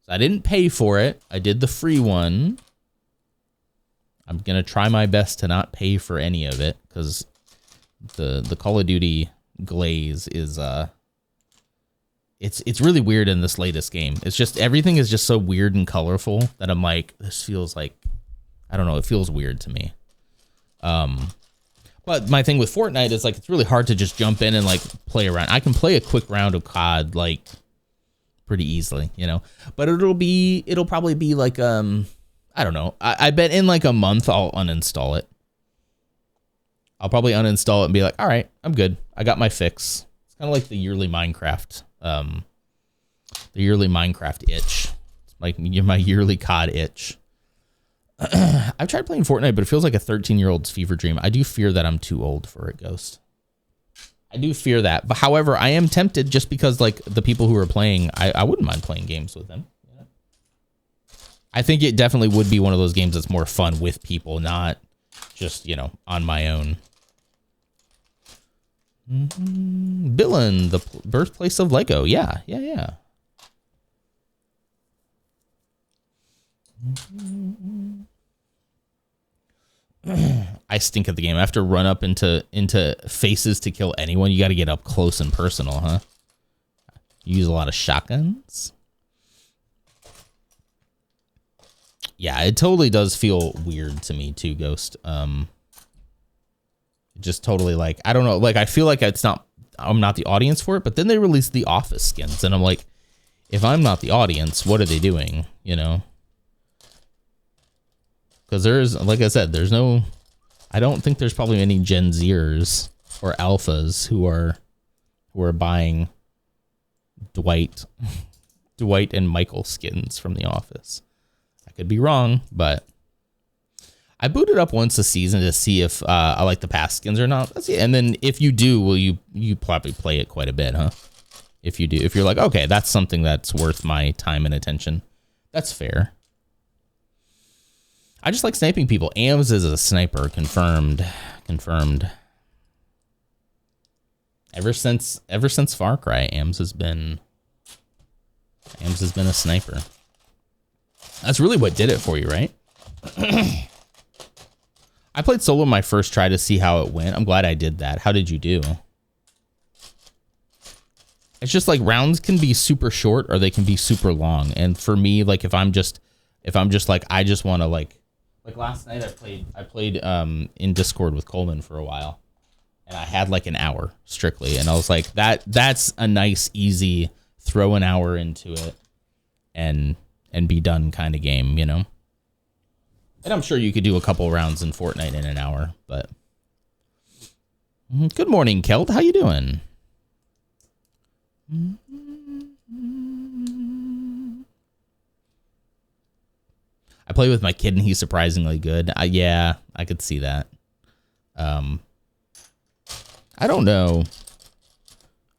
Speaker 1: So I didn't pay for it. I did the free one. I'm going to try my best to not pay for any of it because the Call of Duty glaze is, it's really weird in this latest game. It's just, everything is just so weird and colorful that I'm like, this feels like, I don't know, it feels weird to me. But my thing with Fortnite is like, it's really hard to just jump in and like play around. I can play a quick round of COD like pretty easily, you know, but it'll probably be like, I don't know. I bet in like a month I'll uninstall it. I'll probably uninstall it and be like, all right, I'm good. I got my fix. It's kind of like the yearly Minecraft itch. It's like my yearly COD itch. I've tried playing Fortnite, but it feels like a 13-year-old's fever dream. I do fear that I'm too old for it, Ghost. I do fear that. But however, I am tempted just because like the people who are playing, I wouldn't mind playing games with them. Yeah. I think it definitely would be one of those games that's more fun with people, not just, you know, on my own. Billin, the birthplace of Lego. Yeah. I stink at the game. I have to run up into faces to kill anyone. You got to get up close and personal, huh? You use a lot of shotguns. Yeah, it totally does feel weird to me too, Ghost. Just totally like, I don't know, like I feel like I'm not the audience for it, but then they released the Office skins and I'm like, if I'm not the audience, what are they doing, you know? Because there's, like I said, I don't think there's probably any Gen Zers or alphas who are buying Dwight and Michael skins from The Office. I could be wrong, but I booted up once a season to see if I like the past skins or not. That's it. And then if you do, will you probably play it quite a bit, huh? If you do, if you're like, okay, that's something that's worth my time and attention. That's fair. I just like sniping people. Ams is a sniper, confirmed. Ever since Far Cry, Ams has been a sniper. That's really what did it for you, right? I played solo my first try to see how it went. I'm glad I did that. How did you do? It's just like rounds can be super short or they can be super long. And for me, like if I'm just like I just want to like last night I played in Discord with Coleman for a while. And I had like an hour strictly and I was like that's a nice easy throw an hour into it and be done kind of game, you know? And I'm sure you could do a couple rounds in Fortnite in an hour, but good morning, Kelt. How you doing? I play with my kid and he's surprisingly good. Yeah, I could see that. I don't know.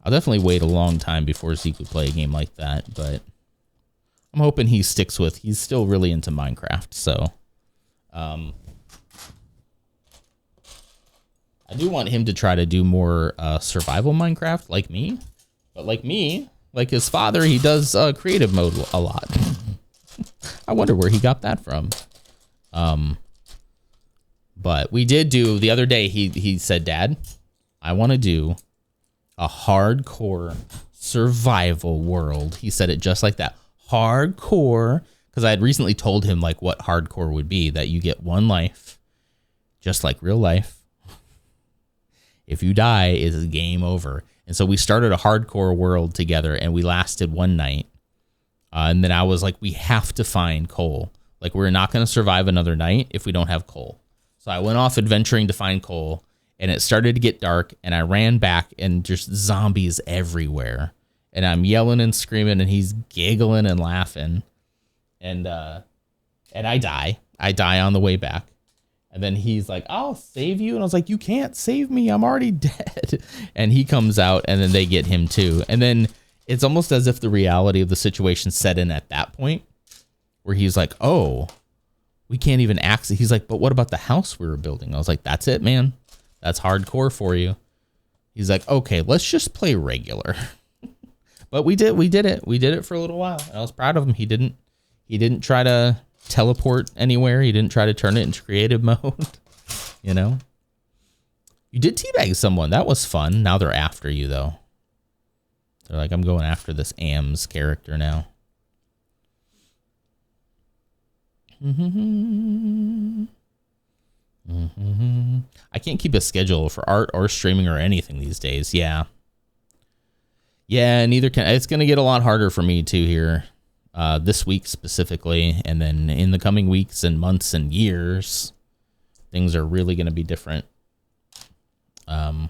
Speaker 1: I'll definitely wait a long time before Zeke would play a game like that, but I'm hoping he sticks with. He's still really into Minecraft, so I do want him to try to do more survival Minecraft like me, but like his father, he does creative mode a lot. I wonder where he got that from. But we did do the other day. He said, "Dad, I want to do a hardcore survival world." He said it just like that, hardcore. Because I had recently told him like what hardcore would be, that you get one life, just like real life. If you die, it's game over. And so we started a hardcore world together and we lasted one night. And then I was like, we have to find coal. Like we're not going to survive another night if we don't have coal. So I went off adventuring to find coal and it started to get dark and I ran back and just zombies everywhere. And I'm yelling and screaming and he's giggling and laughing. And I die on the way back. And then he's like, "I'll save you." And I was like, "You can't save me. I'm already dead." And he comes out and then they get him too. And then it's almost as if the reality of the situation set in at that point where he's like, "Oh, we can't even access." He's like, "But what about the house we were building?" I was like, "That's it, man. That's hardcore for you." He's like, "Okay, let's just play regular." But we did it. We did it for a little while. And I was proud of him. He didn't try to teleport anywhere. He didn't try to turn it into creative mode. You know? You did teabag someone. That was fun. Now they're after you, though. They're like, "I'm going after this Ams character now." I can't keep a schedule for art or streaming or anything these days. Yeah. Yeah, neither can. It's going to get a lot harder for me, too, here. This week specifically, and then in the coming weeks and months and years, things are really going to be different. And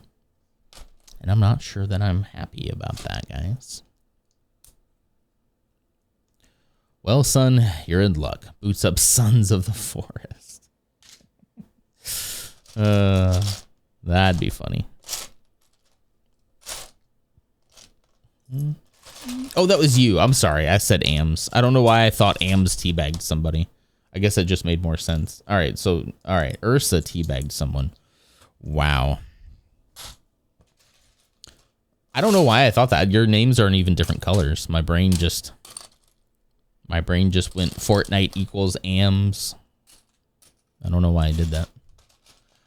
Speaker 1: I'm not sure that I'm happy about that, guys. Well, son, you're in luck. Boots up Sons of the Forest. That'd be funny. Oh, that was you. I'm sorry. I said Ams. I don't know why I thought Ams teabagged somebody. I guess that just made more sense. All right. So, all right. Ursa teabagged someone. Wow. I don't know why I thought that. Your names aren't even different colors. My brain just went Fortnite equals Ams. I don't know why I did that.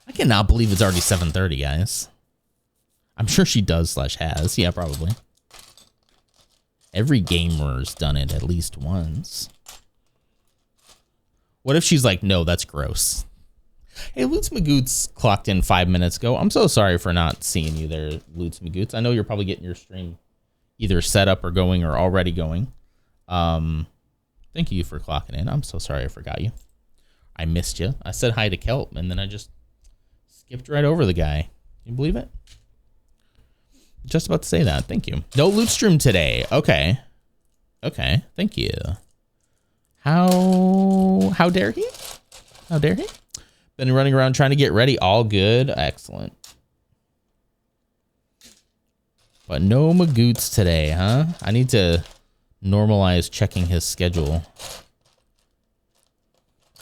Speaker 1: I cannot believe it's already 7:30, guys. I'm sure she does / has. Yeah, probably. Every gamer's done it at least once. What if she's like, no, that's gross. Hey, Lutz Magoots clocked in 5 minutes ago. I'm so sorry for not seeing you there, Lutz Magoots. I know you're probably getting your stream either set up or going or already going. Thank you for clocking in. I'm so sorry I forgot you. I missed you. I said hi to Kelp, and then I just skipped right over the guy. Can you believe it? Just about to say that. Thank you. No loot stream today. Okay. Okay. Thank you. How dare he? How dare he? Been running around trying to get ready. All good. Excellent. But no Magoots today, huh? I need to normalize checking his schedule.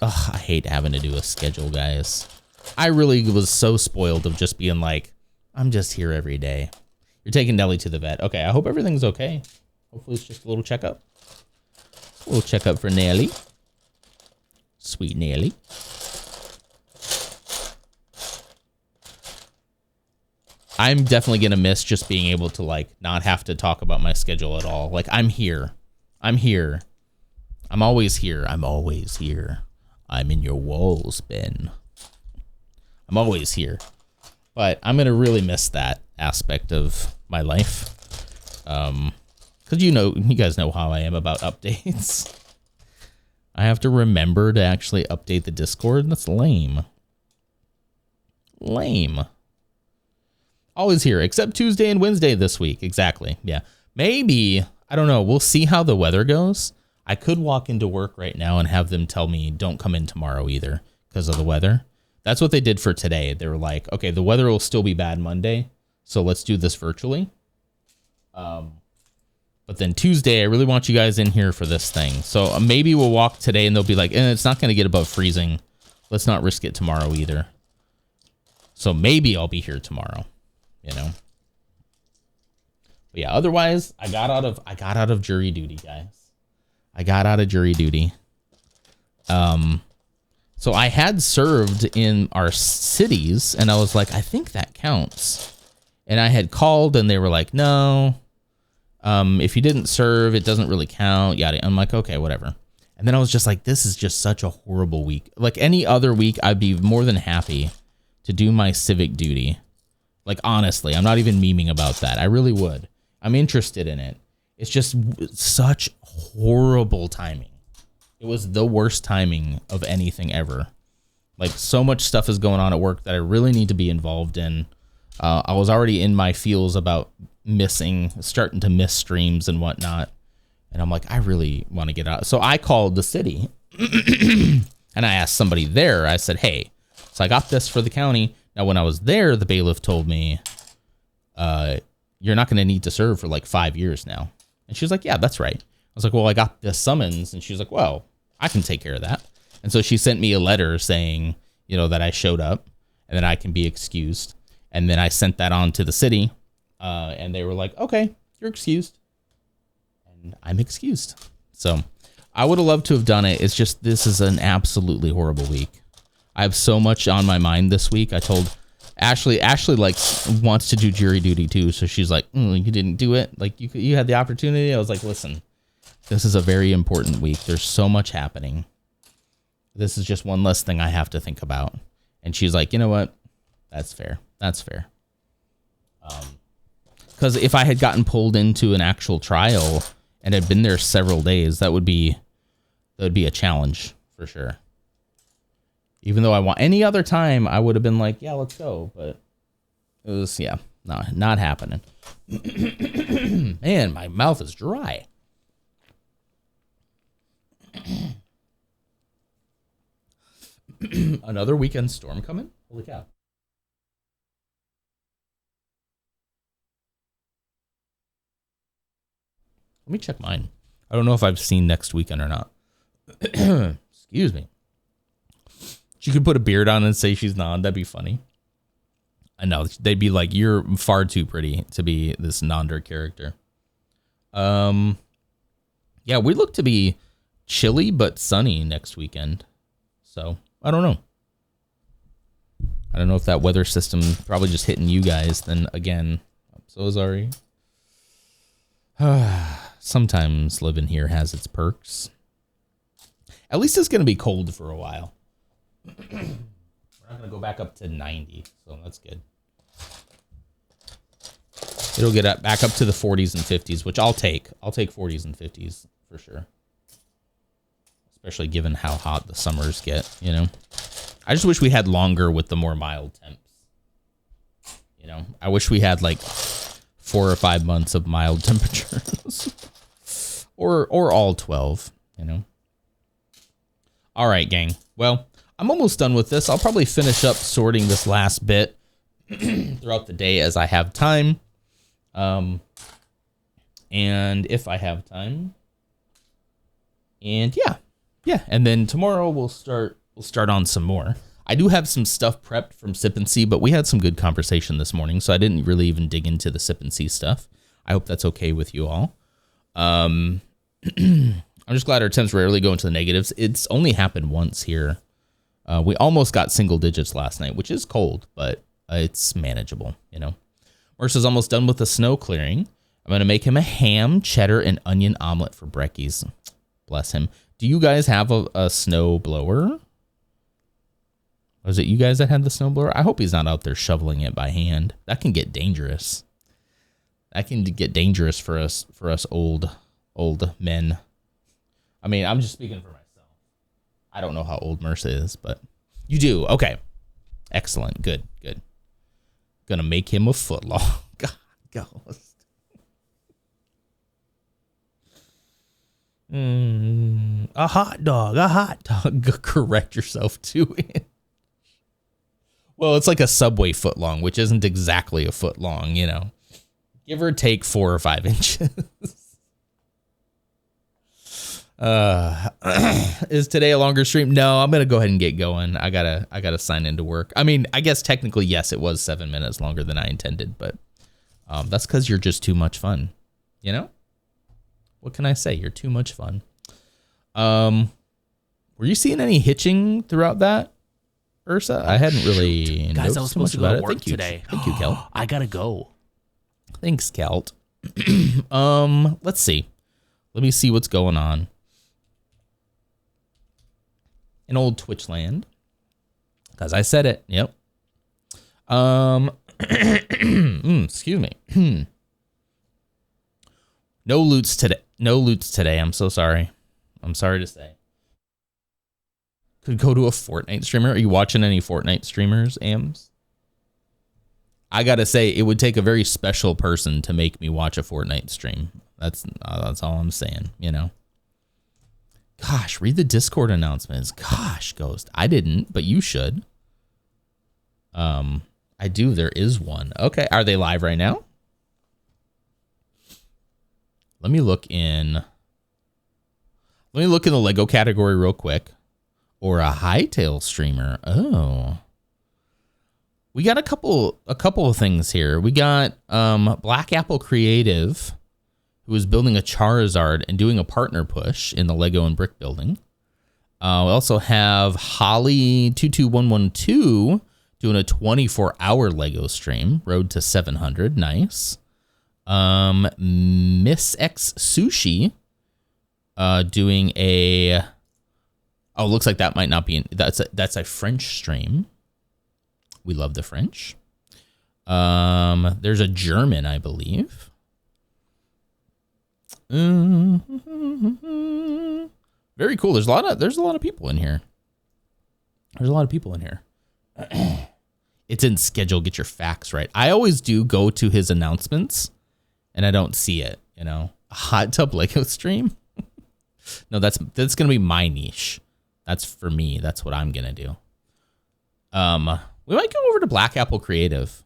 Speaker 1: Ugh, I hate having to do a schedule, guys. I really was so spoiled of just being like, I'm just here every day. You're taking Nelly to the vet. Okay, I hope everything's okay. Hopefully it's just a little checkup. A little checkup for Nelly. Sweet Nelly. I'm definitely going to miss just being able to, like, not have to talk about my schedule at all. Like, I'm here. I'm here. I'm always here. I'm always here. I'm in your walls, Ben. I'm always here. But I'm going to really miss that aspect of my life. Because you guys know how I am about updates. I have to remember to actually update the Discord. That's lame. Lame. Always here, except Tuesday and Wednesday this week. Exactly. Yeah. Maybe, I don't know. We'll see how the weather goes. I could walk into work right now and have them tell me don't come in tomorrow either because of the weather. That's what they did for today. They were like, okay, the weather will still be bad Monday, so let's do this virtually. But then Tuesday, I really want you guys in here for this thing. So maybe we'll walk today and they'll be like, it's not going to get above freezing. Let's not risk it tomorrow either. So maybe I'll be here tomorrow, you know. But yeah, otherwise, I got out of jury duty, guys. I got out of jury duty. So I had served in our cities, and I was like, I think that counts. And I had called, and they were like, no. If you didn't serve, it doesn't really count. Yada. I'm like, okay, whatever. And then I was just like, this is just such a horrible week. Like any other week, I'd be more than happy to do my civic duty. Like, honestly, I'm not even memeing about that. I really would. I'm interested in it. It's just such horrible timing. It was the worst timing of anything ever. Like, so much stuff is going on at work that I really need to be involved in. I was already in my feels about starting to miss streams and whatnot. And I'm like, I really want to get out. So I called the city and I asked somebody there. I said, hey, so I got this for the county. Now, when I was there, the bailiff told me, you're not going to need to serve for like 5 years now. And she was like, yeah, that's right. I was like, well, I got this summons. And she was like, well, I can take care of that. And so she sent me a letter saying, you know, that I showed up and that I can be excused. And then I sent that on to the city. And they were like, okay, you're excused. And I'm excused. So I would have loved to have done it. It's just, this is an absolutely horrible week. I have so much on my mind this week. I told Ashley like wants to do jury duty too. So she's like, you didn't do it. Like you had the opportunity. I was like, listen, this is a very important week. There's so much happening. This is just one less thing I have to think about. And she's like, you know what? That's fair. That's fair. Because if I had gotten pulled into an actual trial and had been there several days, that would be a challenge for sure. Even though I want any other time, I would have been like, yeah, let's go. But it was, yeah, not happening. Man, my mouth is dry. Another weekend storm coming? Holy cow. Let me check mine. I don't know if I've seen next weekend or not. Excuse me. She could put a beard on and say she's non. That'd be funny. I know. They'd be like, you're far too pretty to be this Nonder character. Yeah, we look to be chilly but sunny next weekend. So, I don't know. I don't know if that weather system probably just hitting you guys. Then again, I'm so sorry. Sometimes living here has its perks. At least it's going to be cold for a while. We're not going to go back up to 90, so that's good. It'll get back up to the 40s and 50s, which I'll take. I'll take 40s and 50s for sure. Especially given how hot the summers get, you know. I just wish we had longer with the more mild temps. You know, I wish we had like 4 or 5 months of mild temperatures. or all 12, you know. All right, gang. Well, I'm almost done with this. I'll probably finish up sorting this last bit throughout the day as I have time. And if I have time. And yeah. And then tomorrow we'll start on some more. I do have some stuff prepped from Sip and See, but we had some good conversation this morning, so I didn't really even dig into the Sip and See stuff. I hope that's okay with you all. I'm just glad our temps rarely go into the negatives. It's only happened once here. We almost got single digits last night, which is cold, but it's manageable, you know. Mercer's almost done with the snow clearing. I'm going to make him a ham, cheddar, and onion omelet for brekkies. Bless him. Do you guys have a snow blower? Was it you guys that had the snow blower? I hope he's not out there shoveling it by hand. That can get dangerous. That can get dangerous for us old men. I mean, I'm just speaking for myself. I don't know how old Mercer is, but you do. Okay. Excellent. Good. Gonna make him a footlong. God, ghost. A hot dog. Correct yourself to it. Well, it's like a Subway footlong, which isn't exactly a foot long, you know. Give or take 4 or 5 inches. Is today a longer stream? No, I'm gonna go ahead and get going. I gotta sign into work. I mean, I guess technically yes, it was 7 minutes longer than I intended, but that's because you're just too much fun. You know? What can I say? You're too much fun. Were you seeing any hitching throughout that, Ursa? I hadn't really
Speaker 3: Guys, I was supposed to go to work
Speaker 1: Thank you.
Speaker 3: today.
Speaker 1: Thank you, Kelt.
Speaker 3: I gotta go.
Speaker 1: Thanks, Kelt. Let's see. Let me see what's going on in old Twitch land. Because I said it. Yep. Excuse me. No loots today. I'm so sorry. I'm sorry to say. Could go to a Fortnite streamer. Are you watching any Fortnite streamers, Ams? I gotta say, it would take a very special person to make me watch a Fortnite stream. That's all I'm saying, you know. Gosh, read the Discord announcements. Gosh, Ghost. I didn't, but you should. I do. There is one. Okay, are they live right now? Let me look in the Lego category real quick. Or a Hightail streamer. Oh. We got a couple of things here. We got Black Apple Creative, who is building a Charizard and doing a partner push in the Lego and brick building. We also have Holly22112 doing a 24-hour Lego stream, road to 700. Nice. Miss X Sushi doing a... Oh, looks like that might not be... That's a French stream. We love the French. There's a German, I believe. Very cool. There's a lot of people in here. It's in schedule. Get your facts right. I always do go to his announcements, and I don't see it. You know, a hot tub Lego stream. No, that's gonna be my niche. That's for me. That's what I'm gonna do. We might go over to Black Apple Creative.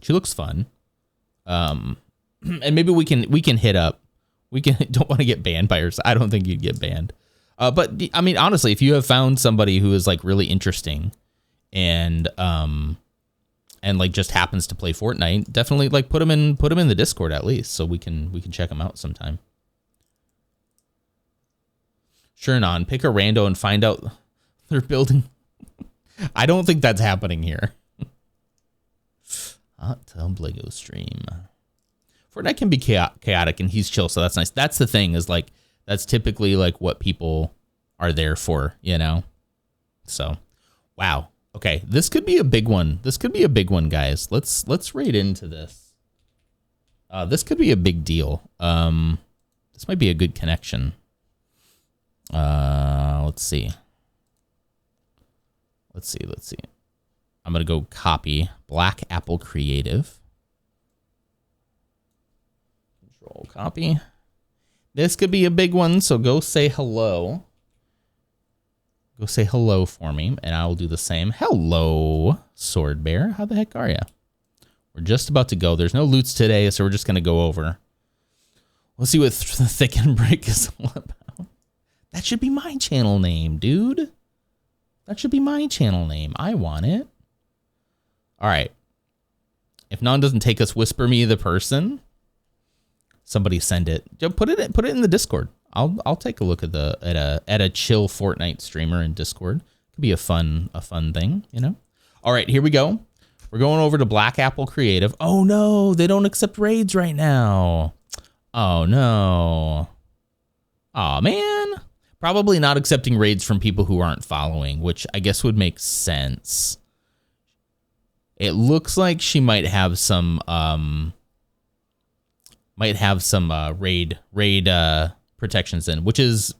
Speaker 1: She looks fun. And maybe we can hit up. We don't want to get banned by her. I don't think you'd get banned. But I mean, honestly, if you have found somebody who is like really interesting and like just happens to play Fortnite, definitely like put them in the Discord at least, so we can check them out sometime. Sure, non, pick a rando and find out they're building. I don't think that's happening here. Hot tub Lego stream. Fortnite can be chaotic and he's chill, so that's nice. That's the thing, is like that's typically like what people are there for, you know? So, wow. Okay, this could be a big one. This could be a big one, guys. Let's raid into this. This could be a big deal. This might be a good connection. Let's see. I'm gonna go copy Black Apple Creative. Control copy. This could be a big one, so go say hello. Go say hello for me, and I will do the same. Hello, Sword Bear. How the heck are you? We're just about to go. There's no loots today, so we're just going to go over. Let's see what the Thick and Break is all about. That should be my channel name, dude. That should be my channel name. I want it. All right. If Non doesn't take us, whisper me the person. Somebody send it. Put it in the Discord. I'll take a look at a chill Fortnite streamer in Discord. Could be a fun thing, you know. All right, here we go. We're going over to Black Apple Creative. Oh no, they don't accept raids right now. Oh no. Oh man. Probably not accepting raids from people who aren't following, which I guess would make sense. It looks like she might have some raid protections in, which is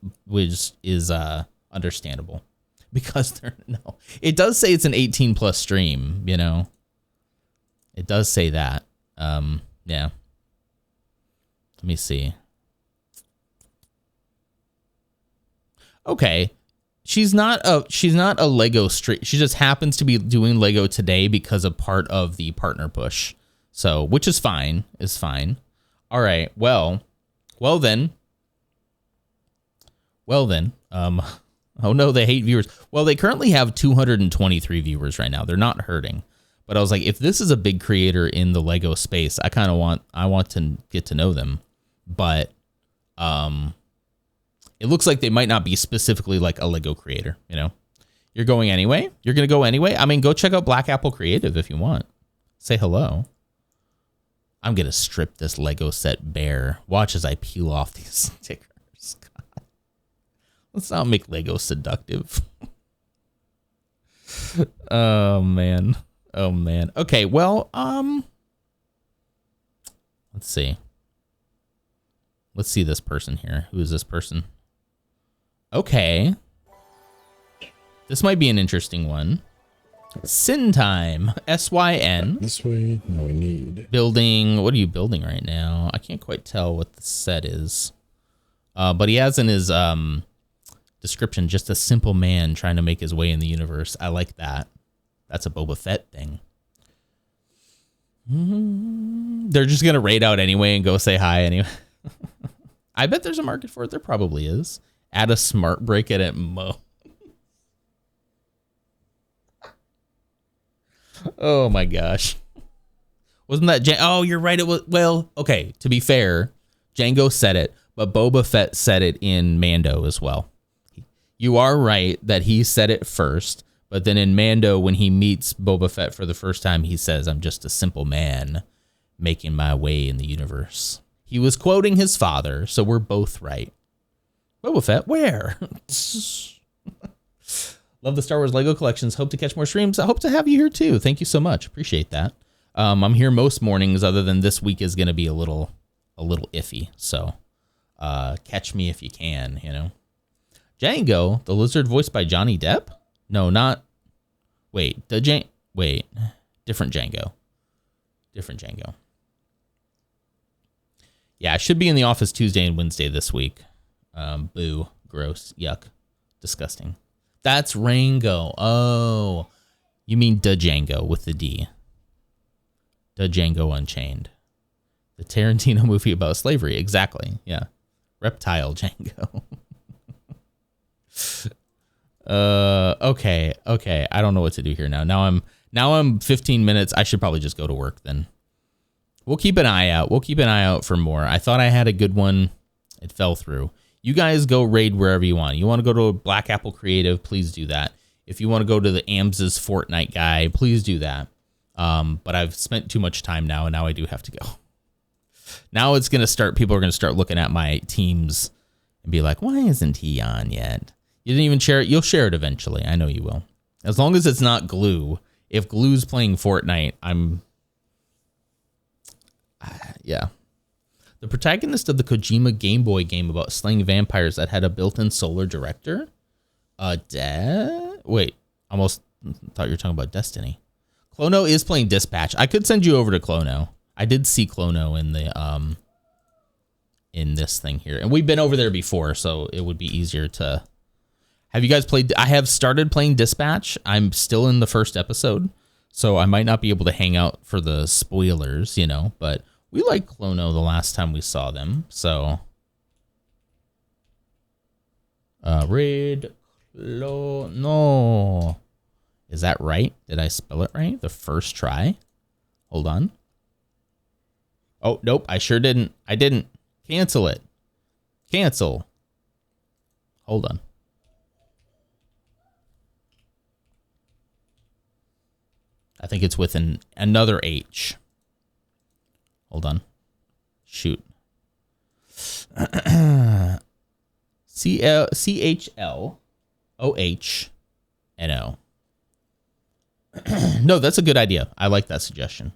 Speaker 1: understandable, because it does say it's an 18+ stream, you know. It does say that. Yeah. Let me see. Okay. She's not a Lego stream. She just happens to be doing Lego today because of part of the partner push. So, which is fine. All right. Well then. Oh no, they hate viewers. Well, they currently have 223 viewers right now. They're not hurting. But I was like, if this is a big creator in the Lego space, I want to get to know them. But it looks like they might not be specifically like a Lego creator, you know. You're going anyway? You're going to go anyway? I mean, go check out Black Apple Creative if you want. Say hello. I'm going to strip this Lego set bare. Watch as I peel off these stickers. God. Let's not make Lego seductive. Oh, man. Okay, well, let's see. Let's see this person here. Who is this person? Okay. This might be an interesting one. Syn Time. S-Y-N.
Speaker 3: This way, no, we need.
Speaker 1: Building. What are you building right now? I can't quite tell what the set is. But he has in his description, just a simple man trying to make his way in the universe. I like that. That's a Boba Fett thing. They're just going to raid out anyway and go say hi anyway. I bet there's a market for it. There probably is. Add a smart break at Mo. Oh my gosh. Wasn't that oh, you're right. It was, well, okay. To be fair, Django said it, but Boba Fett said it in Mando as well. You are right that he said it first, but then in Mando, when he meets Boba Fett for the first time, he says, "I'm just a simple man making my way in the universe." He was quoting his father, so we're both right. Boba Fett, where? Love the Star Wars Lego collections. Hope to catch more streams. I hope to have you here too. Thank you so much. Appreciate that. I'm here most mornings, other than this week is going to be a little iffy. So catch me if you can, you know. Django, the lizard voiced by Johnny Depp? No, not. Wait, different Django. Different Django. Yeah, I should be in the office Tuesday and Wednesday this week. Boo. Gross. Yuck. Disgusting. That's Rango. Oh. You mean Django with the D. Django Unchained. The Tarantino movie about slavery. Exactly. Yeah. Reptile Django. Okay. I don't know what to do here now. Now I'm 15 minutes. I should probably just go to work then. We'll keep an eye out. We'll keep an eye out for more. I thought I had a good one. It fell through. You guys go raid wherever you want. You want to go to Black Apple Creative, please do that. If you want to go to the Ams's Fortnite guy, please do that. But I've spent too much time now, and now I do have to go. Now it's going to start, people are going to start looking at my teams and be like, why isn't he on yet? You didn't even share it. You'll share it eventually. I know you will. As long as it's not Glue. If Glue's playing Fortnite, yeah. The protagonist of the Kojima Game Boy game about slaying vampires that had a built-in solar director? Wait, almost thought you were talking about Destiny. Clono is playing Dispatch. I could send you over to Clono. I did see Clono in the in this thing here. And we've been over there before, so it would be easier to... Have you guys played... I have started playing Dispatch. I'm still in the first episode, so I might not be able to hang out for the spoilers, you know, but we liked Clono the last time we saw them, so... No. Is that right? Did I spell it right? The first try? Hold on. Oh, nope, I sure didn't. I didn't. Cancel it. Cancel. Hold on. I think it's with another H. Hold on. Shoot. CHLOHNO. No, that's a good idea. I like that suggestion.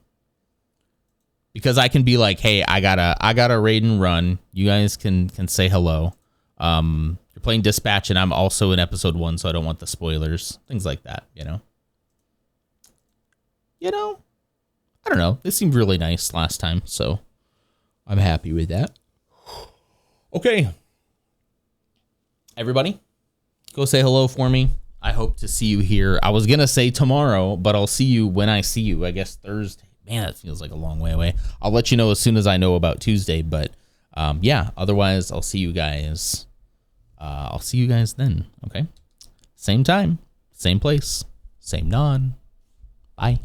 Speaker 1: Because I can be like, hey, I gotta raid and run. You guys can say hello. You're playing Dispatch, and I'm also in episode 1, so I don't want the spoilers. Things like that, you know? I don't know. They seemed really nice last time, so I'm happy with that. Okay. Everybody, go say hello for me. I hope to see you here. I was going to say tomorrow, but I'll see you when I see you. I guess Thursday. Man, that feels like a long way away. I'll let you know as soon as I know about Tuesday, but yeah, otherwise I'll see you guys. I'll see you guys then, okay? Same time, same place, same non. Bye.